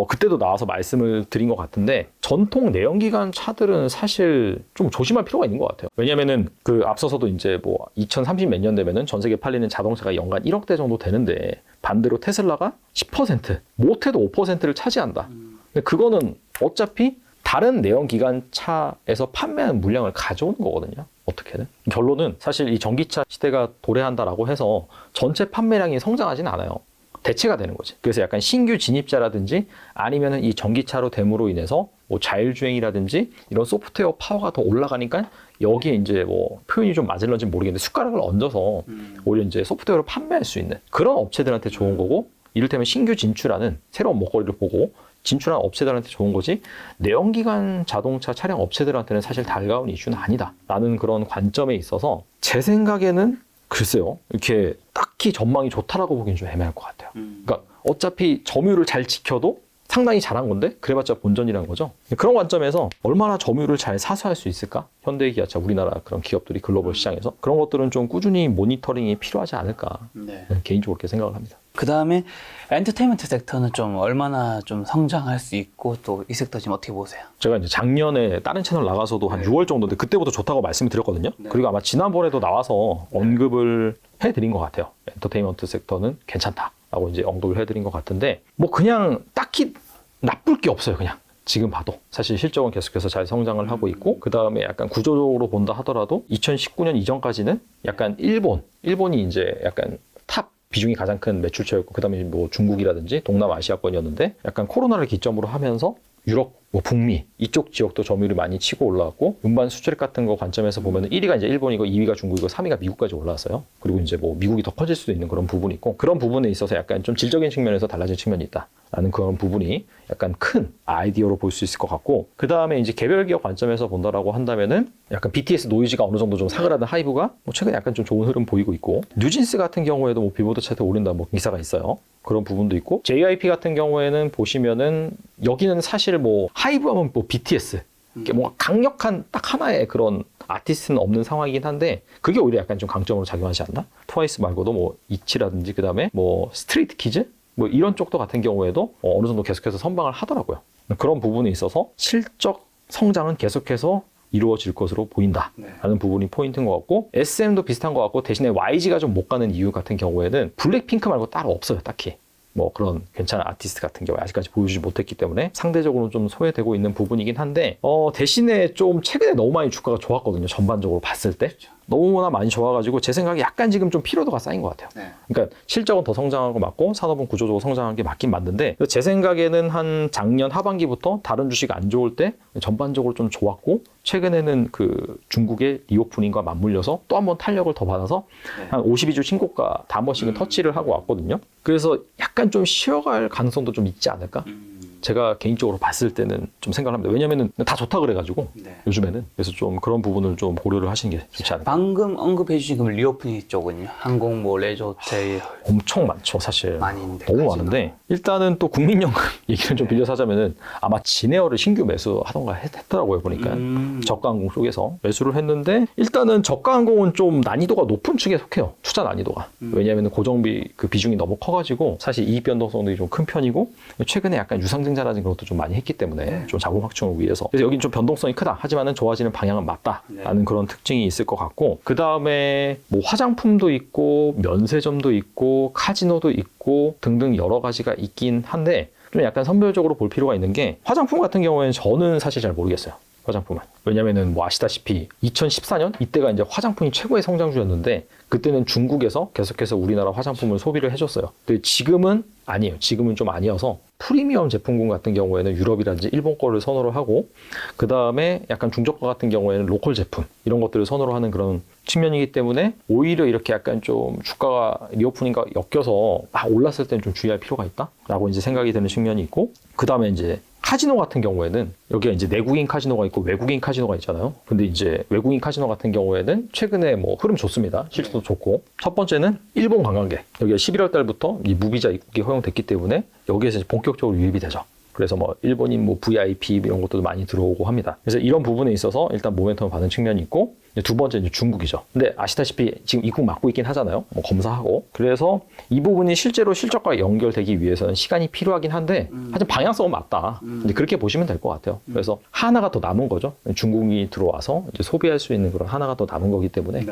그때도 나와서 말씀을 드린 것 같은데 전통 내연기관 차들은 사실 좀 조심할 필요가 있는 것 같아요. 왜냐면은 그 앞서서도 이제 뭐 2030 몇 년 되면은 전 세계 팔리는 자동차가 연간 1억 대 정도 되는데 반대로 테슬라가 10% 못해도 5%를 차지한다. 근데 그거는 어차피 다른 내연기관 차에서 판매하는 물량을 가져오는 거거든요. 어떻게든. 결론은 사실 이 전기차 시대가 도래한다라고 해서 전체 판매량이 성장하지는 않아요. 대체가 되는 거지. 그래서 약간 신규 진입자라든지 아니면은 이 전기차로 됨으로 인해서 뭐 자율주행이라든지 이런 소프트웨어 파워가 더 올라가니까 여기에 이제 뭐 표현이 좀 맞을런지 모르겠는데 숟가락을 얹어서 오히려 이제 소프트웨어를 판매할 수 있는 그런 업체들한테 좋은 거고 이를테면 신규 진출하는 새로운 먹거리를 보고 진출한 업체들한테 좋은 거지 내연기관 자동차 차량 업체들한테는 사실 달가운 이슈는 아니다 라는 그런 관점에 있어서 제 생각에는 글쎄요 이렇게 딱히 전망이 좋다라고 보기엔 좀 애매할 것 같아요. 그러니까 어차피 점유율을 잘 지켜도 상당히 잘한 건데 그래봤자 본전이라는 거죠. 그런 관점에서 얼마나 점유율을 잘 사수할 수 있을까? 현대 기아차 우리나라 그런 기업들이 글로벌 시장에서 그런 것들은 좀 꾸준히 모니터링이 필요하지 않을까 개인적으로 그렇게 생각을 합니다. 그 다음에 엔터테인먼트 섹터는 좀 얼마나 좀 성장할 수 있고 또 이 섹터 지금 어떻게 보세요? 제가 이제 작년에 다른 채널 나가서도 한 6월 정도인데 그때부터 좋다고 말씀을 드렸거든요. 그리고 아마 지난번에도 나와서 언급을 해드린 것 같아요. 엔터테인먼트 섹터는 괜찮다라고 이제 언급을 해드린 것 같은데 뭐 그냥 딱히 나쁠 게 없어요. 그냥 지금 봐도 사실 실적은 계속해서 잘 성장을 하고 있고 그 다음에 약간 구조적으로 본다 하더라도 2019년 이전까지는 약간 일본이 이제 약간 탑 비중이 가장 큰 매출처였고 그 다음에 뭐 중국이라든지 동남아시아권이었는데 약간 코로나를 기점으로 하면서 유럽, 뭐 북미 이쪽 지역도 점유율이 많이 치고 올라왔고 운반 수출액 같은 거 관점에서 보면 1위가 이제 일본이고 2위가 중국이고 3위가 미국까지 올라왔어요. 그리고 이제 뭐 미국이 더 커질 수도 있는 그런 부분이 있고 그런 부분에 있어서 약간 좀 질적인 측면에서 달라진 측면이 있다라는 그런 부분이 약간 큰 아이디어로 볼 수 있을 것 같고 그 다음에 이제 개별 기업 관점에서 본다라고 한다면은 약간 BTS 노이즈가 어느 정도 좀 사그라든 하이브가 뭐 최근에 약간 좀 좋은 흐름 보이고 있고 뉴진스 같은 경우에도 뭐 빌보드 차트에 오른다 뭐 기사가 있어요. 그런 부분도 있고 JYP 같은 경우에는 보시면은 여기는 사실 뭐 하이브 하면 뭐 BTS 뭔가 강력한 딱 하나의 그런 아티스트는 없는 상황이긴 한데 그게 오히려 약간 좀 강점으로 작용하지 않나? 트와이스 말고도 뭐 이치라든지 그 다음에 뭐 스트리트 키즈 뭐 이런 쪽도 같은 경우에도 어느 정도 계속해서 선방을 하더라고요. 그런 부분에 있어서 실적 성장은 계속해서 이루어질 것으로 보인다라는 부분이 포인트인 것 같고 SM도 비슷한 것 같고 대신에 YG가 좀 못 가는 이유 같은 경우에는 블랙핑크 말고 따로 없어요. 딱히. 뭐 그런 괜찮은 아티스트 같은 경우에 아직까지 보여주지 못했기 때문에 상대적으로 좀 소외되고 있는 부분이긴 한데 대신에 좀 최근에 너무 많이 주가가 좋았거든요. 전반적으로 봤을 때. 너무나 많이 좋아가지고 제 생각에 약간 지금 좀 피로도가 쌓인 것 같아요. 그러니까 실적은 더 성장한 거 맞고 산업은 구조적으로 성장한 게 맞긴 맞는데 제 생각에는 한 작년 하반기부터 다른 주식 안 좋을 때 전반적으로 좀 좋았고 최근에는 그 중국의 리오프닝과 맞물려서 또 한 번 탄력을 더 받아서 한 52주 신고가 다 한 번씩은 터치를 하고 왔거든요. 그래서 약간 좀 쉬어갈 가능성도 좀 있지 않을까? 제가 개인적으로 봤을 때는 좀 생각을 합니다. 왜냐면은 다 좋다 그래가지고 네. 요즘에는. 그래서 좀 그런 부분을 좀 고려를 하시는 게 좋지 않을까. 방금 언급해 주신 그 리오프닝 쪽은요? 항공, 뭐 레저 호텔 엄청 많죠, 사실. 많은데. 너무 카지노. 많은데 일단은 또 국민연금 얘기를 좀 빌려서 하자면은 아마 진에어를 신규 매수하던가 했더라고요, 보니까. 저가항공 쪽에서 매수를 했는데 일단은 저가항공은 좀 난이도가 높은 축에 속해요. 투자 난이도가. 왜냐하면 고정비 그 비중이 너무 커가지고 사실 이익 변동성도 좀 큰 편이고 최근에 약간 유상증자라는 것도 좀 많이 했기 때문에 좀 자금 확충을 위해서. 그래서 여긴 좀 변동성이 크다. 하지만은 좋아지는 방향은 맞다라는 그런 특징이 있을 것 같고, 그 다음에 뭐 화장품도 있고 면세점도 있고 카지노도 있고 등등 여러 가지가 있긴 한데 좀 약간 선별적으로 볼 필요가 있는 게, 화장품 같은 경우에는 저는 사실 잘 모르겠어요. 화장품은. 왜냐면은 뭐 아시다시피 2014년 이때가 이제 화장품이 최고의 성장주였는데 그때는 중국에서 계속해서 우리나라 화장품을 소비를 해줬어요. 근데 지금은 아니에요. 지금은 좀 아니어서 프리미엄 제품군 같은 경우에는 유럽이라든지 일본 거를 선호를 하고, 그 다음에 약간 중저가 같은 경우에는 로컬 제품 이런 것들을 선호를 하는 그런 측면이기 때문에 오히려 이렇게 약간 좀 주가가 리오프닝과 엮여서 올랐을 때는 좀 주의할 필요가 있다라고 이제 생각이 드는 측면이 있고, 그 다음에 이제 카지노 같은 경우에는 여기가 이제 내국인 카지노가 있고 외국인 카지노가 있잖아요. 근데 이제 외국인 카지노 같은 경우에는 최근에 뭐 흐름 좋습니다. 실수도 좋고. 첫 번째는 일본 관광객. 여기가 11월 달부터 이 무비자 입국이 허용됐기 때문에 여기에서 이제 본격적으로 유입이 되죠. 그래서 뭐 일본인 뭐 VIP 이런 것도 많이 들어오고 합니다. 그래서 이런 부분에 있어서 일단 모멘텀을 받는 측면이 있고, 두 번째 이제 중국이죠. 근데 아시다시피 지금 입국 막고 있긴 하잖아요. 뭐 검사하고. 그래서 이 부분이 실제로 실적과 연결되기 위해서는 시간이 필요하긴 한데 하여튼 방향성은 맞다. 이제 그렇게 보시면 될 것 같아요. 그래서 하나가 더 남은 거죠. 중국이 들어와서 이제 소비할 수 있는 그런 하나가 더 남은 거기 때문에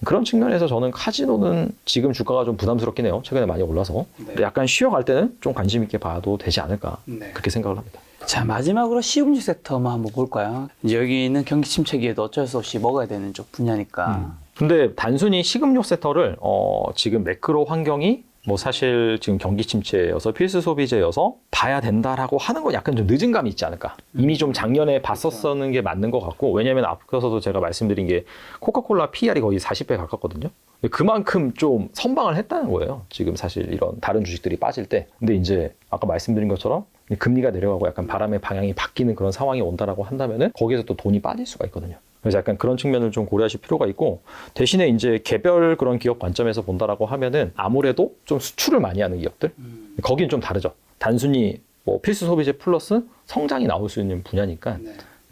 그런 측면에서 저는 카지노는 지금 주가가 좀 부담스럽긴 해요. 최근에 많이 올라서. 근데 약간 쉬어갈 때는 좀 관심 있게 봐도 되지 않을까. 그렇게 생각을 합니다. 자, 마지막으로 시음주 섹터만 한번 볼까요? 이제 여기는 경기 침체기에도 어쩔 수 없이 먹어야 되는 쪽 분야니까. 근데 단순히 식음료 섹터를 지금 매크로 환경이 뭐 사실 지금 경기 침체여서 필수 소비재여서 봐야 된다라고 하는 건 약간 좀 늦은 감이 있지 않을까. 이미 좀 작년에 봤었는 게 맞는 것 같고, 왜냐하면 앞서서도 제가 말씀드린 게 코카콜라 PR이 거의 40배 가깝거든요. 그만큼 좀 선방을 했다는 거예요. 지금 사실 이런 다른 주식들이 빠질 때. 근데 이제 아까 말씀드린 것처럼 금리가 내려가고 약간 바람의 방향이 바뀌는 그런 상황이 온다라고 한다면은 거기에서 또 돈이 빠질 수가 있거든요. 그래서 약간 그런 측면을 좀 고려하실 필요가 있고, 대신에 이제 개별 그런 기업 관점에서 본다라고 하면은 아무래도 좀 수출을 많이 하는 기업들, 거기는 좀 다르죠. 단순히 뭐 필수 소비재 플러스 성장이 나올 수 있는 분야니까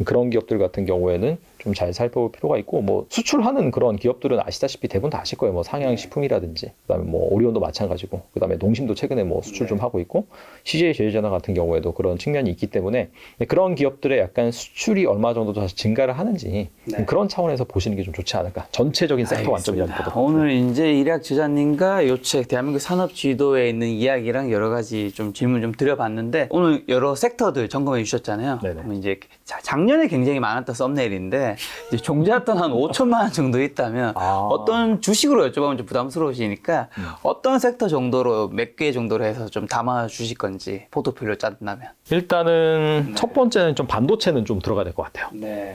그런 기업들 같은 경우에는 좀 잘 살펴볼 필요가 있고, 뭐 수출하는 그런 기업들은 아시다시피 대부분 다 아실 거예요. 뭐 상향식품이라든지, 그다음에 뭐 오리온도 마찬가지고, 그다음에 농심도 최근에 뭐 수출 좀 하고 있고, CJ 제휴전화 같은 경우에도 그런 측면이 있기 때문에 그런 기업들의 약간 수출이 얼마 정도 다시 증가를 하는지 그런 차원에서 보시는 게 좀 좋지 않을까. 전체적인 섹터 관점이라기보다. 오늘 이제 일약 주자님과 요책 대한민국 산업 지도에 있는 이야기랑 여러 가지 좀 질문 좀 드려봤는데, 오늘 여러 섹터들 점검해 주셨잖아요. 그럼 이제 작년에 굉장히 많았던 썸네일인데 이제 종잣돈 한 5천만 원 정도 있다면 어떤 주식으로 여쭤보면 좀 부담스러우시니까 어떤 섹터 정도로 몇 개 정도로 해서 좀 담아 주실 건지 포트폴리오 짠다면. 일단은 첫 번째는 좀 반도체는 좀 들어가야 될 것 같아요.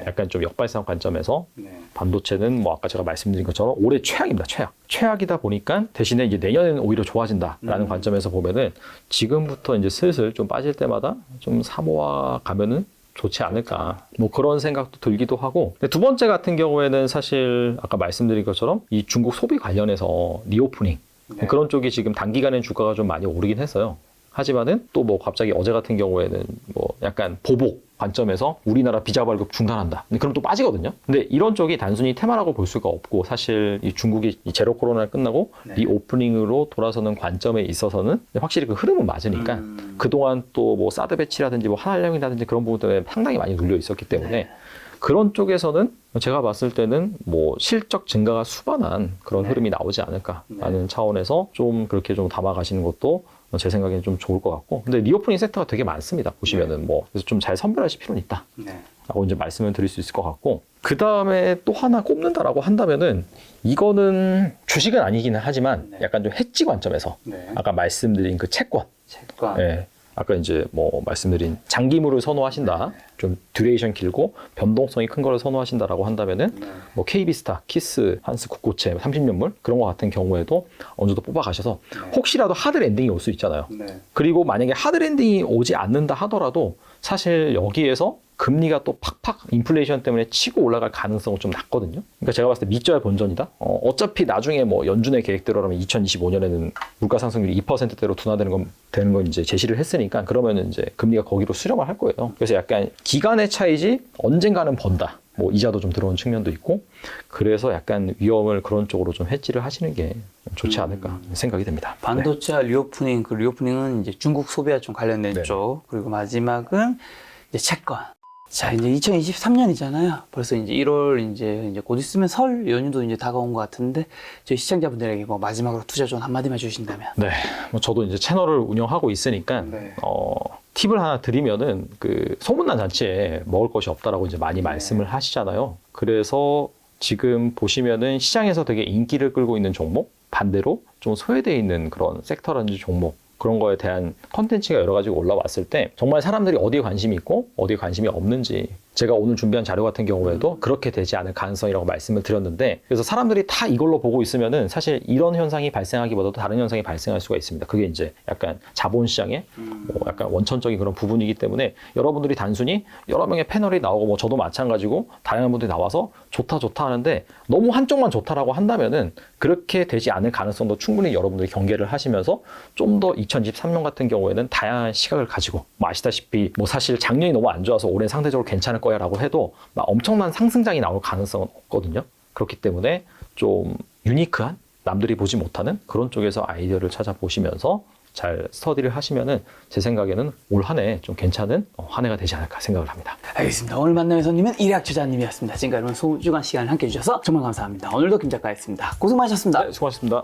약간 좀 역발상 관점에서 반도체는 뭐 아까 제가 말씀드린 것처럼 올해 최악입니다. 최악이다 보니까 대신에 이제 내년에는 오히려 좋아진다라는 관점에서 보면은 지금부터 이제 슬슬 좀 빠질 때마다 좀 사모아 가면은 좋지 않을까. 뭐 그런 생각도 들기도 하고. 근데 두 번째 같은 경우에는 사실 아까 말씀드린 것처럼 이 중국 소비 관련해서 리오프닝 그런 쪽이 지금 단기간에 주가가 좀 많이 오르긴 했어요. 하지만은 또 뭐 갑자기 어제 같은 경우에는 뭐 약간 보복 관점에서 우리나라 비자 발급 중단한다. 그럼 또 빠지거든요. 근데 이런 쪽이 단순히 테마라고 볼 수가 없고, 사실 이 중국이 이 제로 코로나를 끝나고 리오프닝으로 돌아서는 관점에 있어서는 확실히 그 흐름은 맞으니까 그동안 또 뭐 사드 배치라든지 뭐 한한령이라든지 그런 부분들에 상당히 많이 눌려 있었기 때문에 그런 쪽에서는 제가 봤을 때는 뭐 실적 증가가 수반한 그런 흐름이 나오지 않을까라는 차원에서 좀 그렇게 좀 담아가시는 것도 제 생각에는 좀 좋을 것 같고, 근데 리오프닝 섹터가 되게 많습니다. 보시면은 뭐 그래서 좀 잘 선별하실 필요는 있다. 라고 이제 말씀을 드릴 수 있을 것 같고, 그 다음에 또 하나 꼽는다라고 한다면은 이거는 주식은 아니기는 하지만 약간 좀 해지 관점에서 아까 말씀드린 그 채권. 네. 아까 이제 뭐 말씀드린 장기물을 선호하신다, 좀 듀레이션 길고 변동성이 큰 거를 선호하신다라고 한다면은 뭐 KB스타, 키스, 한스 국고채, 30년물 그런 거 같은 경우에도 어느 정도 뽑아가셔서 혹시라도 하드 랜딩이 올 수 있잖아요. 그리고 만약에 하드 랜딩이 오지 않는다 하더라도 사실 여기에서 금리가 또 팍팍 인플레이션 때문에 치고 올라갈 가능성은 좀 낮거든요. 그러니까 제가 봤을 때 믿져야 본전이다. 어차피 나중에 뭐 연준의 계획대로라면 2025년에는 물가 상승률이 2%대로 둔화되는 건 이제 제시를 했으니까 그러면은 이제 금리가 거기로 수렴을 할 거예요. 그래서 약간 기간의 차이지 언젠가는 번다. 뭐 이자도 좀 들어온 측면도 있고 그래서 약간 위험을 그런 쪽으로 좀 해지를 하시는 게 좋지 않을까 생각이 됩니다. 반도체 리오프닝, 그 리오프닝은 이제 중국 소비와 좀 관련된 네. 쪽, 그리고 마지막은 이제 채권. 자, 이제 2023년이잖아요. 벌써 이제 1월 이제 곧 있으면 설 연휴도 이제 다가온 것 같은데 저희 시청자분들에게 뭐 마지막으로 투자 조언 한마디만 주신다면. 네, 뭐 저도 이제 채널을 운영하고 있으니까 네. 팁을 하나 드리면은 그 소문난 잔치에 먹을 것이 없다라고 이제 많이 말씀을 하시잖아요. 그래서 지금 보시면은 시장에서 되게 인기를 끌고 있는 종목, 반대로 좀 소외되어 있는 그런 섹터라든지 종목, 그런 거에 대한 컨텐츠가 여러 가지가 올라왔을 때 정말 사람들이 어디에 관심이 있고 어디에 관심이 없는지, 제가 오늘 준비한 자료 같은 경우에도 그렇게 되지 않을 가능성이라고 말씀을 드렸는데, 그래서 사람들이 다 이걸로 보고 있으면은 사실 이런 현상이 발생하기보다도 다른 현상이 발생할 수가 있습니다. 그게 이제 약간 자본시장의 뭐 약간 원천적인 그런 부분이기 때문에 여러분들이 단순히 여러 명의 패널이 나오고 뭐 저도 마찬가지고 다양한 분들이 나와서 좋다 하는데 너무 한쪽만 좋다라고 한다면은 그렇게 되지 않을 가능성도 충분히 여러분들이 경계를 하시면서 좀 더 2023년 같은 경우에는 다양한 시각을 가지고, 뭐 아시다시피 뭐 사실 작년이 너무 안 좋아서 올해는 상대적으로 괜찮을 거야라고 해도 막 엄청난 상승장이 나올 가능성은 없거든요. 그렇기 때문에 좀 유니크한, 남들이 보지 못하는 그런 쪽에서 아이디어를 찾아보시면서 잘 스터디를 하시면은 제 생각에는 올 한 해 좀 괜찮은 한 해가 되지 않을까 생각을 합니다. 알겠습니다. 오늘 만남의 손님은 일약 주자님이었습니다. 지금까지 여러분 소중한 시간을 함께 해주셔서 정말 감사합니다. 오늘도 김 작가였습니다. 고생 많으셨습니다. 네, 수고하셨습니다.